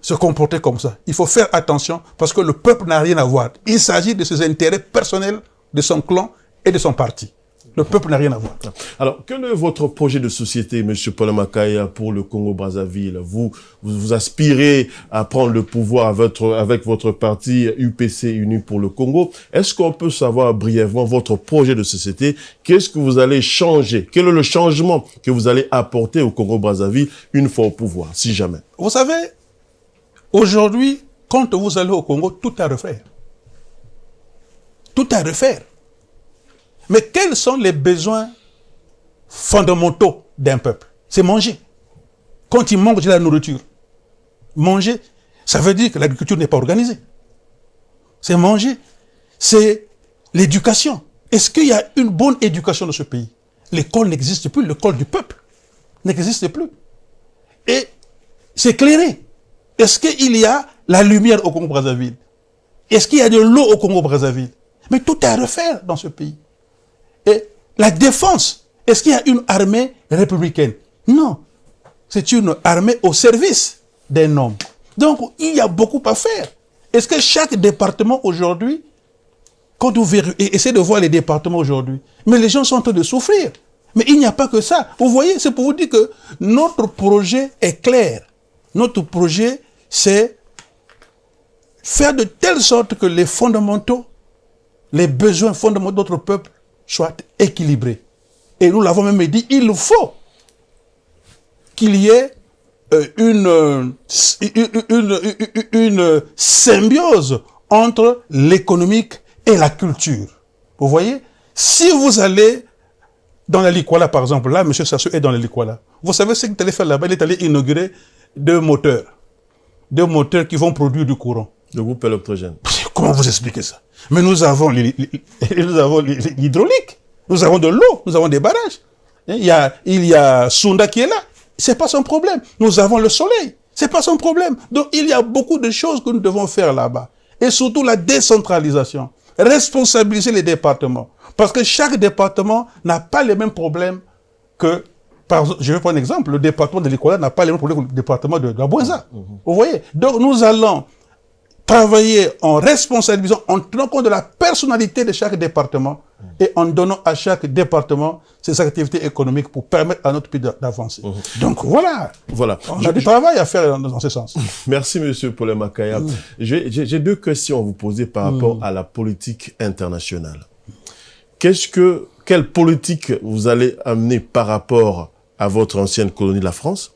se comporter comme ça. Il faut faire attention parce que le peuple n'a rien à voir. Il s'agit de ses intérêts personnels, de son clan et de son parti. Le peuple n'a rien à voir. Alors, quel est votre projet de société, M. Paulin Makaya, pour le Congo-Brazzaville? Vous aspirez à prendre le pouvoir avec votre parti UPC Uni pour le Congo. Est-ce qu'on peut savoir brièvement votre projet de société? Qu'est-ce que vous allez changer? Quel est le changement que vous allez apporter au Congo-Brazzaville une fois au pouvoir, si jamais? Vous savez, aujourd'hui, quand vous allez au Congo, tout à refaire. Tout à refaire. Mais quels sont les besoins fondamentaux d'un peuple? C'est manger. Quand il manque de la nourriture, manger, ça veut dire que l'agriculture n'est pas organisée. C'est manger. C'est l'éducation. Est-ce qu'il y a une bonne éducation dans ce pays? L'école n'existe plus, l'école du peuple n'existe plus. Et c'est éclairé. Est-ce qu'il y a la lumière au Congo-Brazzaville? Est-ce qu'il y a de l'eau au Congo-Brazzaville? Mais tout est à refaire dans ce pays. Et la défense, est-ce qu'il y a une armée républicaine? Non. C'est une armée au service d'un homme. Donc, il y a beaucoup à faire. Est-ce que chaque département aujourd'hui, quand vous verrez, essayez de voir les départements aujourd'hui, mais les gens sont en train de souffrir. Mais il n'y a pas que ça. Vous voyez, c'est pour vous dire que notre projet est clair. Notre projet, c'est faire de telle sorte que les fondamentaux, les besoins fondamentaux de notre peuple soient équilibrés. Et nous l'avons même dit, il faut qu'il y ait une symbiose entre l'économique et la culture. Vous voyez? Si vous allez dans la Likwala, par exemple, là, M. Sassou est dans la Likwala. Vous savez ce qu'il est allé faire là-bas? Il est allé inaugurer deux moteurs qui vont produire du courant. Le groupe électrogène. Comment vous expliquez ça? Mais nous avons l'hydraulique, nous avons de l'eau, nous avons des barrages. Il y a Sunda qui est là, c'est pas son problème. Nous avons le soleil, c'est pas son problème. Donc il y a beaucoup de choses que nous devons faire là-bas. Et surtout la décentralisation, responsabiliser les départements. Parce que chaque département n'a pas les mêmes problèmes que, je vais prendre un exemple, le département de l'Ikola n'a pas les mêmes problèmes que le département de la Bouenza. Vous voyez? Donc nous allons travailler en responsabilisant, en tenant compte de la personnalité de chaque département et en donnant à chaque département ses activités économiques pour permettre à notre pays d'avancer. Donc voilà. On a du travail à faire dans ce sens. Merci M. Paulin Makaya. J'ai deux questions à vous poser par rapport à la politique internationale. Quelle politique vous allez amener par rapport à votre ancienne colonie de la France?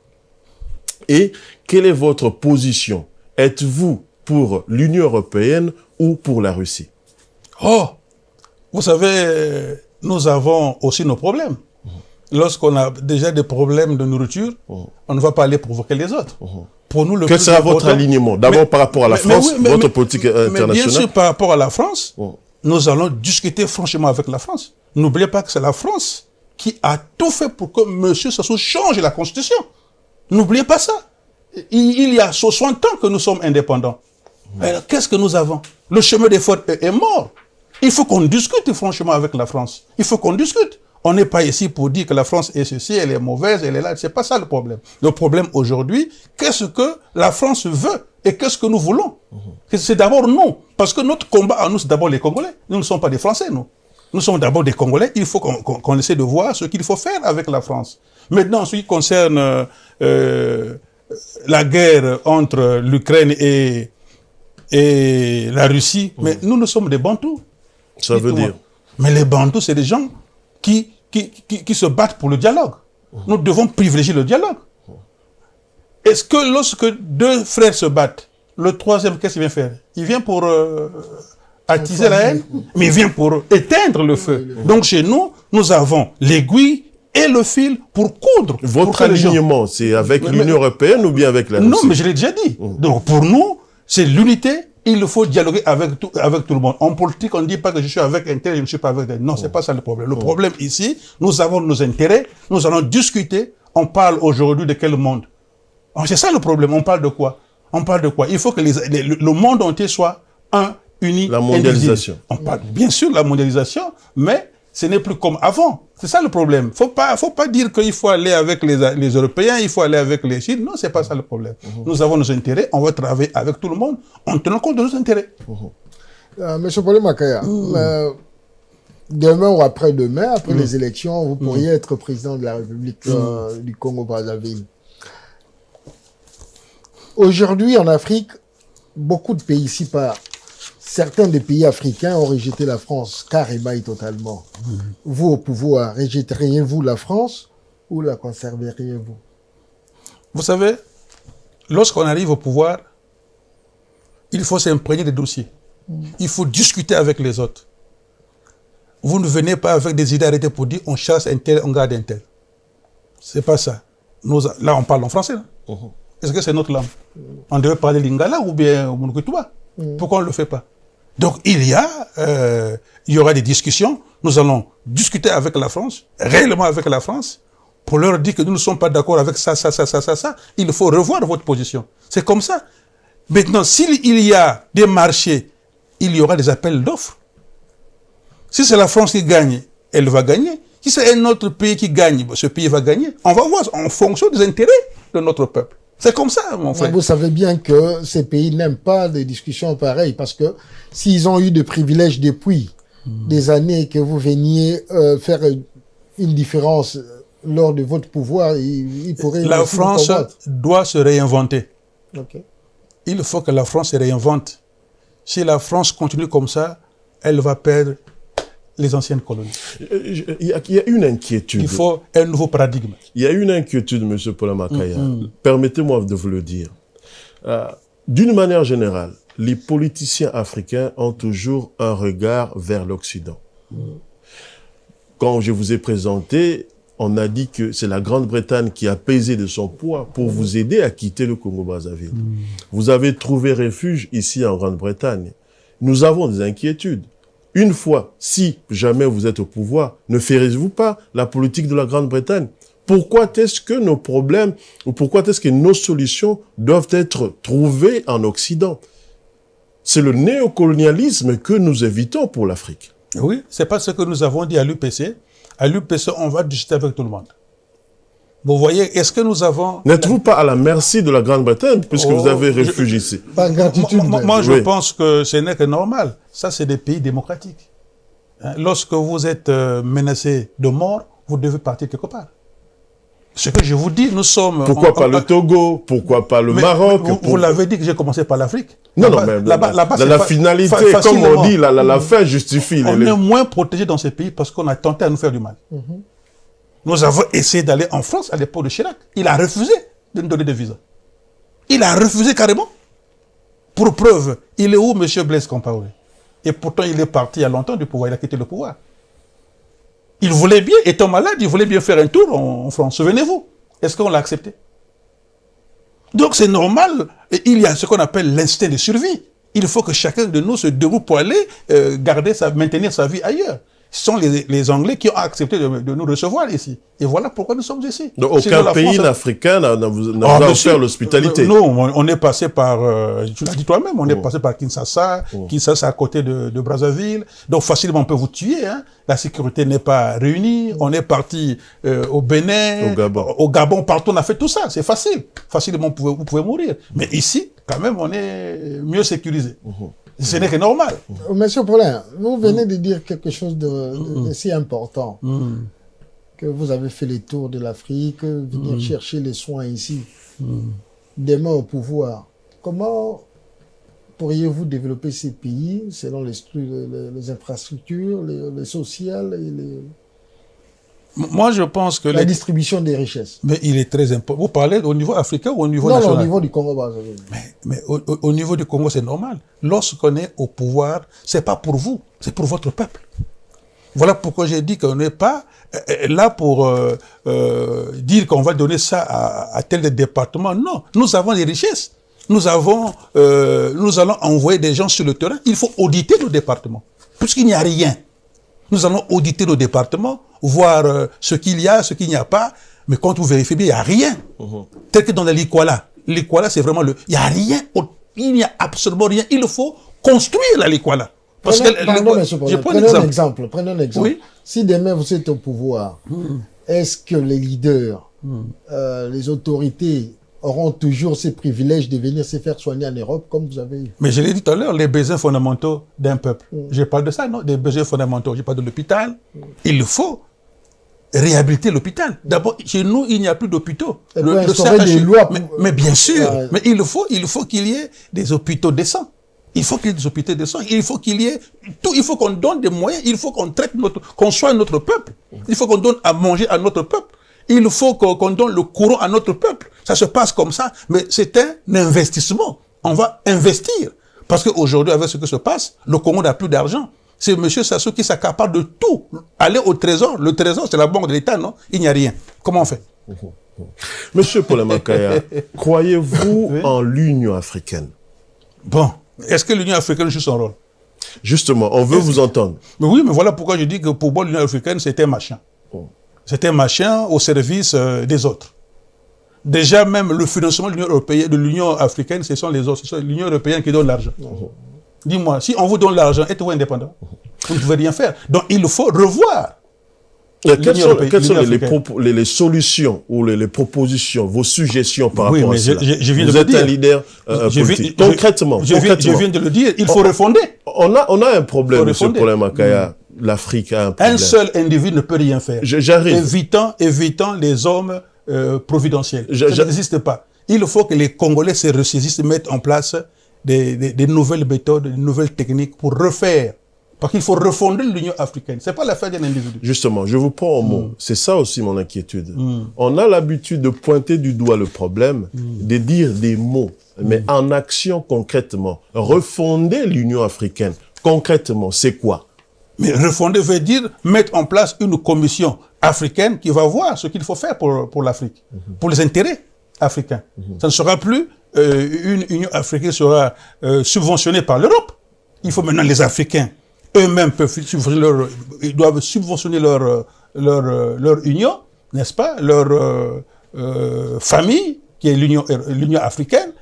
Et quelle est votre position? Êtes-vous pour l'Union européenne ou pour la Russie? Oh, vous savez, nous avons aussi nos problèmes. Lorsqu'on a déjà des problèmes de nourriture, on ne va pas aller provoquer les autres. Pour nous, quel sera votre alignement? D'abord par rapport à la France, votre politique internationale. Mais bien sûr, par rapport à la France, nous allons discuter franchement avec la France. N'oubliez pas que c'est la France qui a tout fait pour que M. Sassou change la Constitution. N'oubliez pas ça. Il y a 60 ans que nous sommes indépendants. Alors, qu'est-ce que nous avons? Le chemin des fautes est mort. Il faut qu'on discute franchement avec la France. Il faut qu'on discute. On n'est pas ici pour dire que la France est ceci, elle est mauvaise, elle est là. C'est pas ça le problème. Le problème aujourd'hui, qu'est-ce que la France veut et qu'est-ce que nous voulons? C'est d'abord nous. Parce que notre combat à nous, c'est d'abord les Congolais. Nous ne sommes pas des Français, nous. Nous sommes d'abord des Congolais. Il faut qu'on essaie de voir ce qu'il faut faire avec la France. Maintenant, en ce qui concerne la guerre entre l'Ukraine et la Russie, mais nous sommes des Bantous. Ça veut dire? Mais les Bantous, c'est des gens qui se battent pour le dialogue. Nous devons privilégier le dialogue. Est-ce que lorsque deux frères se battent, le troisième, qu'est-ce qu'il vient faire? Il vient pour attiser la haine, mais il vient pour éteindre le feu. Donc chez nous, nous avons l'aiguille et le fil pour coudre. Votre alignement, c'est avec l'Union européenne ou bien avec la Russie? Non, mais je l'ai déjà dit. Donc pour nous, c'est l'unité. Il faut dialoguer avec tout le monde. En politique, on ne dit pas que je suis avec un tel, je ne suis pas avec un tel. Non, c'est pas ça le problème. Le problème ici, nous avons nos intérêts, nous allons discuter. On parle aujourd'hui de quel monde? C'est ça le problème. On parle de quoi? On parle de quoi? Il faut que le monde entier soit uni. La mondialisation. On parle bien sûr de la mondialisation, mais ce n'est plus comme avant. C'est ça le problème. Faut pas dire qu'il faut aller avec les Européens, il faut aller avec les Chines. Non, c'est pas ça le problème. Nous avons nos intérêts, on va travailler avec tout le monde en tenant compte de nos intérêts. Monsieur Polem Makaya, demain ou après-demain, après les élections, vous pourriez être président de la République du Congo-Brazzaville. Aujourd'hui, en Afrique, beaucoup de pays s'y partent. Certains des pays africains ont rejeté la France carrément et totalement. Vous, au pouvoir, rejetteriez-vous la France ou la conserveriez-vous? Vous savez, lorsqu'on arrive au pouvoir, il faut s'imprégner des dossiers. Il faut discuter avec les autres. Vous ne venez pas avec des idées arrêtées pour dire on chasse un tel, on garde un tel. C'est pas ça. Là, on parle en français. Est-ce que c'est notre langue? On devait parler lingala ou bien Monukutuba. Pourquoi on ne le fait pas? Donc, il y aura des discussions. Nous allons discuter avec la France, réellement avec la France, pour leur dire que nous ne sommes pas d'accord avec ça. Il faut revoir votre position. C'est comme ça. Maintenant, s'il y a des marchés, il y aura des appels d'offres. Si c'est la France qui gagne, elle va gagner. Si c'est un autre pays qui gagne, ce pays va gagner. On va voir en fonction des intérêts de notre peuple. C'est comme ça, mon frère. Vous savez bien que ces pays n'aiment pas des discussions pareilles parce que s'ils ont eu des privilèges depuis des années que vous veniez faire une différence lors de votre pouvoir, ils pourraient... La France doit se réinventer. Okay. Il faut que la France se réinvente. Si la France continue comme ça, elle va perdre les anciennes colonies. Il y a une inquiétude. Il faut un nouveau paradigme. Il y a une inquiétude, M. Polem Makaya. Permettez-moi de vous le dire. D'une manière générale, les politiciens africains ont toujours un regard vers l'Occident. Quand je vous ai présenté, on a dit que c'est la Grande-Bretagne qui a pesé de son poids pour vous aider à quitter le Congo-Brazzaville. Vous avez trouvé refuge ici en Grande-Bretagne. Nous avons des inquiétudes. Une fois, si jamais vous êtes au pouvoir, ne ferez-vous pas la politique de la Grande-Bretagne? Pourquoi est-ce que nos problèmes, ou pourquoi est-ce que nos solutions doivent être trouvées en Occident? C'est le néocolonialisme que nous évitons pour l'Afrique. Oui, c'est pas ce que nous avons dit à l'UPC. À l'UPC, on va discuter avec tout le monde. Vous voyez, est-ce que nous avons... N'êtes-vous pas à la merci de la Grande-Bretagne puisque vous avez refuge ici? Par gratitude. Moi, je pense que ce n'est que normal. Ça, c'est des pays démocratiques. Lorsque vous êtes menacé de mort, vous devez partir quelque part. Ce que je vous dis, nous sommes... Pourquoi pas le Togo? Pourquoi pas le Maroc? Vous l'avez dit que j'ai commencé par l'Afrique. Non, mais la finalité, comme on dit, la fin justifie. On est moins protégé dans ces pays parce qu'on a tenté à nous faire du mal. Nous avons essayé d'aller en France à l'époque de Chirac. Il a refusé de nous donner des visas. Il a refusé carrément. Pour preuve, il est où, M. Blaise Compaoré? Et pourtant, il est parti il y a longtemps du pouvoir. Il a quitté le pouvoir. Il voulait bien, étant malade, il voulait bien faire un tour en France. Souvenez-vous. Est-ce qu'on l'a accepté? Donc, c'est normal. Et il y a ce qu'on appelle l'instinct de survie. Il faut que chacun de nous se debout pour aller maintenir sa vie ailleurs. Ce sont les Anglais qui ont accepté de nous recevoir ici. Et voilà pourquoi nous sommes ici. Donc, aucun pays africain n'a offert l'hospitalité. Non, on est passé par, tu l'as dit toi-même, on est passé par Kinshasa, Kinshasa à côté de Brazzaville. Donc facilement on peut vous tuer. Hein. La sécurité n'est pas réunie. On est parti au Bénin, au Gabon, partout on a fait tout ça. C'est facile. Facilement vous pouvez mourir. Mais ici, quand même, on est mieux sécurisé. Ce n'est que normal. Monsieur Polem, vous venez de dire quelque chose de si important. Que vous avez fait les tours de l'Afrique, venir chercher les soins ici. Demain au pouvoir. Comment pourriez-vous développer ces pays selon les infrastructures, les sociales et Moi, je pense que... la distribution des richesses? Mais il est très important. Vous parlez au niveau africain ou au niveau Non, national? au niveau du Congo-Brazzaville. Mais au niveau du Congo, c'est normal. Lorsqu'on est au pouvoir, c'est pas pour vous, c'est pour votre peuple. Voilà pourquoi j'ai dit qu'on n'est pas là pour dire qu'on va donner ça à tel département. Non, nous avons des richesses. Nous allons envoyer des gens sur le terrain. Il faut auditer nos départements. Puisqu'il n'y a rien. Nous allons auditer nos départements, voir ce qu'il y a, ce qu'il n'y a pas. Mais quand vous vérifiez bien, il n'y a rien. Tel que dans les Likwala. Likwala, c'est vraiment il n'y a rien. Il n'y a absolument rien. Il faut construire la Likwala. Parce Prenez un exemple. Oui. Si demain vous êtes au pouvoir, est-ce que les leaders, les autorités auront toujours ces privilèges de venir se faire soigner en Europe comme vous avez eu? Mais je l'ai dit tout à l'heure, les besoins fondamentaux d'un peuple. Je parle de ça, non? Des besoins fondamentaux. Je parle de l'hôpital. Il faut réhabiliter l'hôpital. D'abord, chez nous, il n'y a plus d'hôpitaux. Des lois mais bien sûr, mais il faut qu'il y ait des hôpitaux décents. Il faut qu'il y ait des hôpitaux décents. Il faut qu'il y ait tout. Il faut qu'on donne des moyens. Il faut qu'on soigne notre peuple. Il faut qu'on donne à manger à notre peuple. Il faut qu'on donne le courant à notre peuple. Ça se passe comme ça. Mais c'est un investissement. On va investir. Parce qu'aujourd'hui, avec ce qui se passe, le Congo n'a plus d'argent. C'est M. Sassou qui s'accapare de tout. Aller au trésor. Le trésor, c'est la banque de l'État, non? Il n'y a rien. Comment on fait? Monsieur Paulin Makaya, croyez-vous en l'Union africaine? Bon. Est-ce que l'Union africaine joue son rôle? Justement, on veut vous entendre. Mais oui, mais voilà pourquoi je dis que pour moi, l'Union africaine, c'était un machin. C'était un machin au service des autres. Déjà, même le financement de l'Union africaine, ce sont les autres. C'est l'Union européenne qui donne l'argent. Dis-moi, si on vous donne l'argent, êtes-vous indépendant? Vous ne pouvez rien faire. Donc, il faut revoir. Quelles sont les solutions ou les propositions, vos suggestions par rapport à cela? Vous êtes un leader politique. Concrètement. Je viens de le dire, il faut refonder. On a un problème, M. Paulin Makaya. L'Afrique a un problème. Un seul individu ne peut rien faire. J'arrive. Évitant les hommes providentiels. Ça n'existe pas. Il faut que les Congolais se ressaisissent, mettent en place des nouvelles méthodes, des nouvelles techniques pour refaire. Parce qu'il faut refonder l'Union africaine. Ce n'est pas l'affaire d'un individu. Justement, je vous prends au mot. C'est ça aussi mon inquiétude. On a l'habitude de pointer du doigt le problème, de dire des mots, mais en action concrètement. Refonder l'Union africaine, concrètement, c'est quoi? Mais refonder veut dire mettre en place une commission africaine qui va voir ce qu'il faut faire pour l'Afrique, pour les intérêts africains. Ça ne sera plus une Union africaine qui sera subventionnée par l'Europe. Il faut maintenant les Africains eux-mêmes ils doivent subventionner leur union, n'est-ce pas, leur famille, qui est l'Union africaine,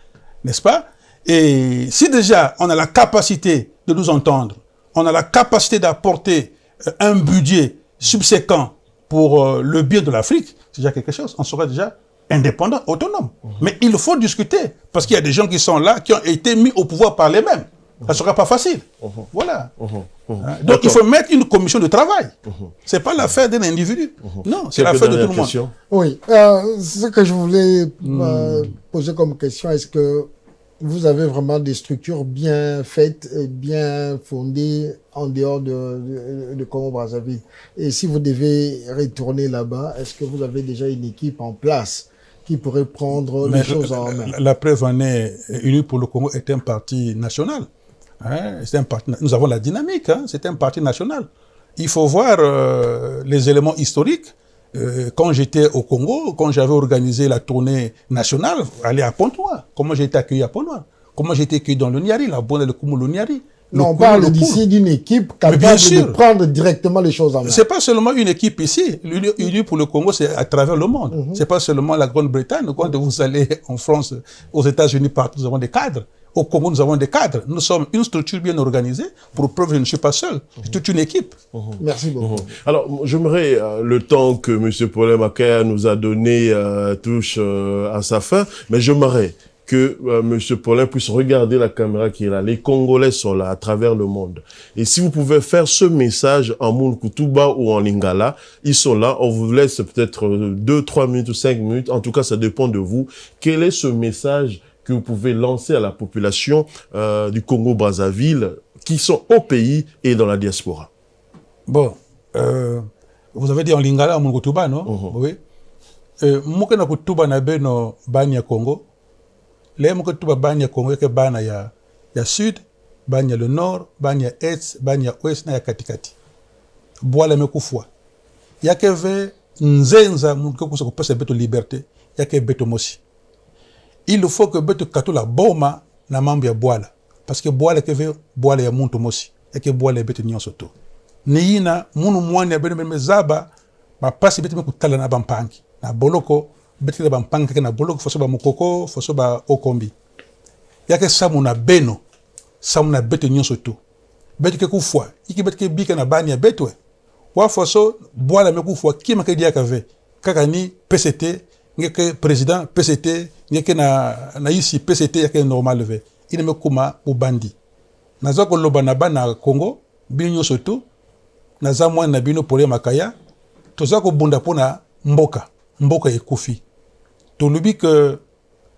n'est-ce pas? Et si déjà on a la capacité de nous entendre, on a la capacité d'apporter un budget subséquent pour le bien de l'Afrique, c'est déjà quelque chose. On sera déjà indépendant, autonome. Mais il faut discuter, parce qu'il y a des gens qui sont là, qui ont été mis au pouvoir par les mêmes. Ça ne sera pas facile. Voilà. Donc il faut mettre une commission de travail. Ce n'est pas l'affaire d'un individu. Non, c'est l'affaire de tout le monde. Oui. Ce que je voulais poser comme question, est-ce que vous avez vraiment des structures bien faites et bien fondées en dehors de Congo-Brazzaville? Et si vous devez retourner là-bas, est-ce que vous avez déjà une équipe en place qui pourrait prendre les choses en main? La preuve en est, Unis pour le Congo est un parti national. Nous avons la dynamique, c'est un parti national. Il faut voir les éléments historiques. Quand j'étais au Congo, quand j'avais organisé la tournée nationale, aller à Pont-Noir, comment j'ai été accueilli à Pont-Noir, comment j'ai été accueilli dans le Niari, la bonne et le Koumou, le Niari. On parle d'ici d'une équipe capable de prendre directement les choses en main. C'est pas seulement une équipe ici. L'Union pour le Congo, c'est à travers le monde. C'est pas seulement la Grande-Bretagne. Quand vous allez en France, aux États-Unis, partout, nous avons des cadres. Au Congo, nous avons des cadres. Nous sommes une structure bien organisée. Pour preuve, je ne suis pas seul. C'est toute une équipe. Merci beaucoup. Alors, j'aimerais, le temps que M. Paulin Makaya nous a donné touche à sa fin, mais j'aimerais que M. Paulin puisse regarder la caméra qui est là. Les Congolais sont là à travers le monde. Et si vous pouvez faire ce message en Moulkoutuba ou en Lingala, ils sont là. On vous laisse peut-être 2, 3 minutes ou 5 minutes. En tout cas, ça dépend de vous. Quel est ce message que vous pouvez lancer à la population du Congo-Brazzaville qui sont au pays et dans la diaspora? Bon, vous avez dit en lingala, mon kutuba, non? Oui. Mouke na kutuba na beno bani ya Congo. Le mouke kutuba bani ya Congo ke bana ya sud, bani ya le nord, bani ya est, bani ya ouest na ya katikati. Boala mekufwa. Yake ve nzenza mouke kusa kupesa beto liberté, yake beto mosi. Il faut que beto kato la boma na mambo ya boala. Parce que boala ke ve boala ya muntu mosi. Yake boala ya beto nyonso to. Niyina munu mwani ya beno mezaba ba pasi beto mekutala na bampangi. Na boloko beto na bampangi kake na boloko foso ba mukoko, foso ba okombi. Yake samu na beno, samu na beto nyonso to. Beto ke kufwa, iki beto ke bika na bani ya beto wa foso boala mekufwa kima ke dia kave. Kaka ni PCT, ngeke président PCT, ngeke na isi PCT yake normal ve. Ine mekuma ubandi. Naza ko loba na bana Congo, bino soto, naza mwana na bino Paulin Makaya, toza ko bunda pona mboka ekufi. To lubi que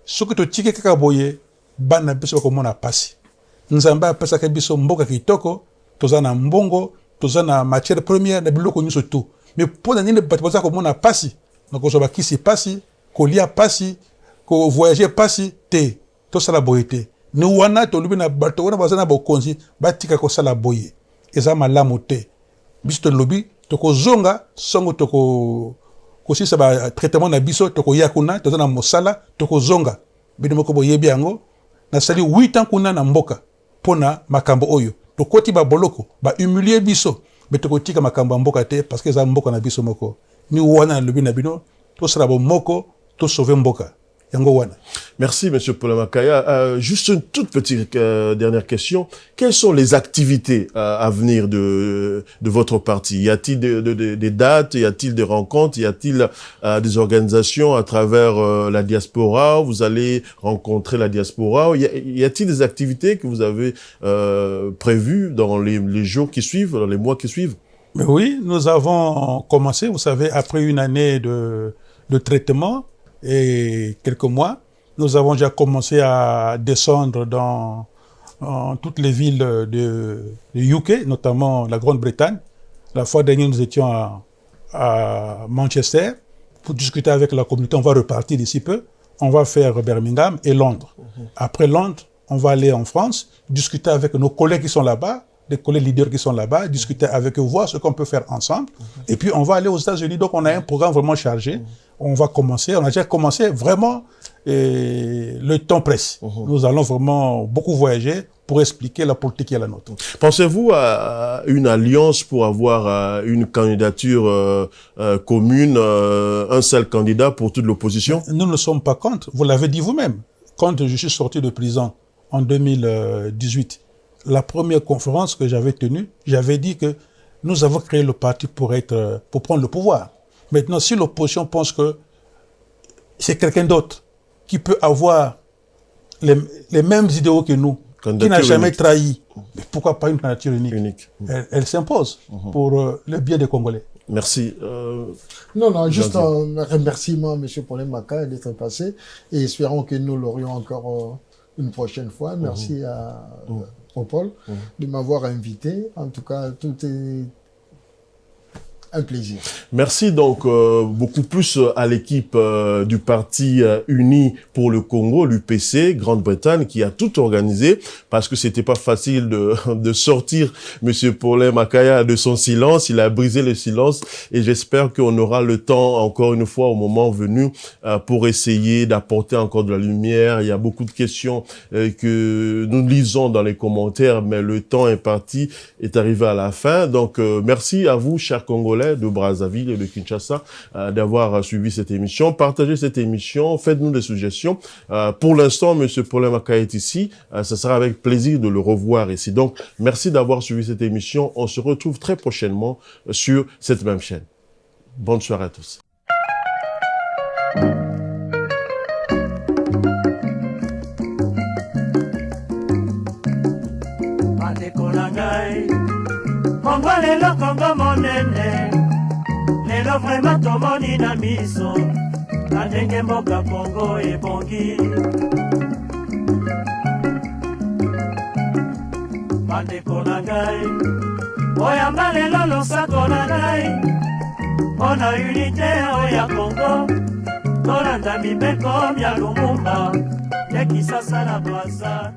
soki to tike kaka boye bana biso ko mona pasi. Nzamba apesa ke biso mboka kitoko, toza na mbongo, toza na matière première na biloko nyuso tu. Mais pona nini batpoza ko mona pasi, nako so bakisi pasi, ko lia pasi, ko voyager pasi te, to sala boye te. Ni wana to lubi na bato wana bazana bokonzi batika ko sala boye. Eza malamu te. Biso to lubi to ko zonga songo to ko sisa ba traitement na biso to ko yakuna to na mosala to ko zonga. Bino moko boye biango na sali 8 ans kuna na mboka pona makambo oyo. To koti ba boloko ba humilier biso mais to ko tika makambo mboka te parce que za mboka na biso moko. Ni wana lubi na bino to sala bo moko to sauver mboka. Merci, M. Paulin Makaya. Juste une toute petite dernière question. Quelles sont les activités à venir de votre parti? Y a-t-il des dates? Y a-t-il des rencontres? Y a-t-il des organisations à travers la diaspora? Vous allez rencontrer la diaspora? Y a-t-il des activités que vous avez prévues dans les jours qui suivent, dans les mois qui suivent? Mais oui, nous avons commencé, vous savez, après une année de traitement, et quelques mois, nous avons déjà commencé à descendre dans toutes les villes de UK, notamment la Grande-Bretagne. La fois dernière, nous étions à Manchester pour discuter avec la communauté. On va repartir d'ici peu. On va faire Birmingham et Londres. Après Londres, on va aller en France, discuter avec nos collègues qui sont là-bas, des collègues leaders qui sont là-bas, discuter avec eux, voir ce qu'on peut faire ensemble. Et puis, on va aller aux États-Unis. Donc, on a un programme vraiment chargé. On va commencer, on a déjà commencé vraiment, le temps presse. Nous allons vraiment beaucoup voyager pour expliquer la politique qui est la nôtre. Pensez-vous à une alliance pour avoir une candidature commune, un seul candidat pour toute l'opposition? Nous ne sommes pas contre. Vous l'avez dit vous-même. Quand je suis sorti de prison en 2018, la première conférence que j'avais tenue, j'avais dit que nous avons créé le parti pour prendre le pouvoir. Maintenant, si l'opposition pense que c'est quelqu'un d'autre qui peut avoir les mêmes idéaux que nous, qui n'a jamais trahi, mais pourquoi pas une candidature unique? Elle s'impose pour le bien des Congolais. Merci. Non, juste un remerciement, M. Paulin Makaya, d'être passé, et espérons que nous l'aurions encore une prochaine fois. Merci à Paul de m'avoir invité. En tout cas, tout est un plaisir. Merci donc beaucoup plus à l'équipe du parti uni pour le Congo, l'UPC, Grande-Bretagne, qui a tout organisé, parce que c'était pas facile de sortir Monsieur Paulin Makaya de son silence. Il a brisé le silence et j'espère qu'on aura le temps, encore une fois, au moment venu, pour essayer d'apporter encore de la lumière. Il y a beaucoup de questions que nous lisons dans les commentaires, mais le temps imparti est arrivé à la fin. Donc, merci à vous, chers Congolais, de Brazzaville et de Kinshasa, d'avoir suivi cette émission. Partagez cette émission, faites-nous des suggestions. Pour l'instant, M. Paulin Makaya est ici. Ce sera avec plaisir de le revoir ici. Donc, merci d'avoir suivi cette émission. On se retrouve très prochainement sur cette même chaîne. Bonne soirée à tous. Lelo vraiment tomoni na miso, na ndenge mboka Congo ebongi. bandeko na ngai oyamba lelo losako na ngai mpona unité oya Kongo tolanda mibeko mya Lumumba ya Kisasa na Brazza.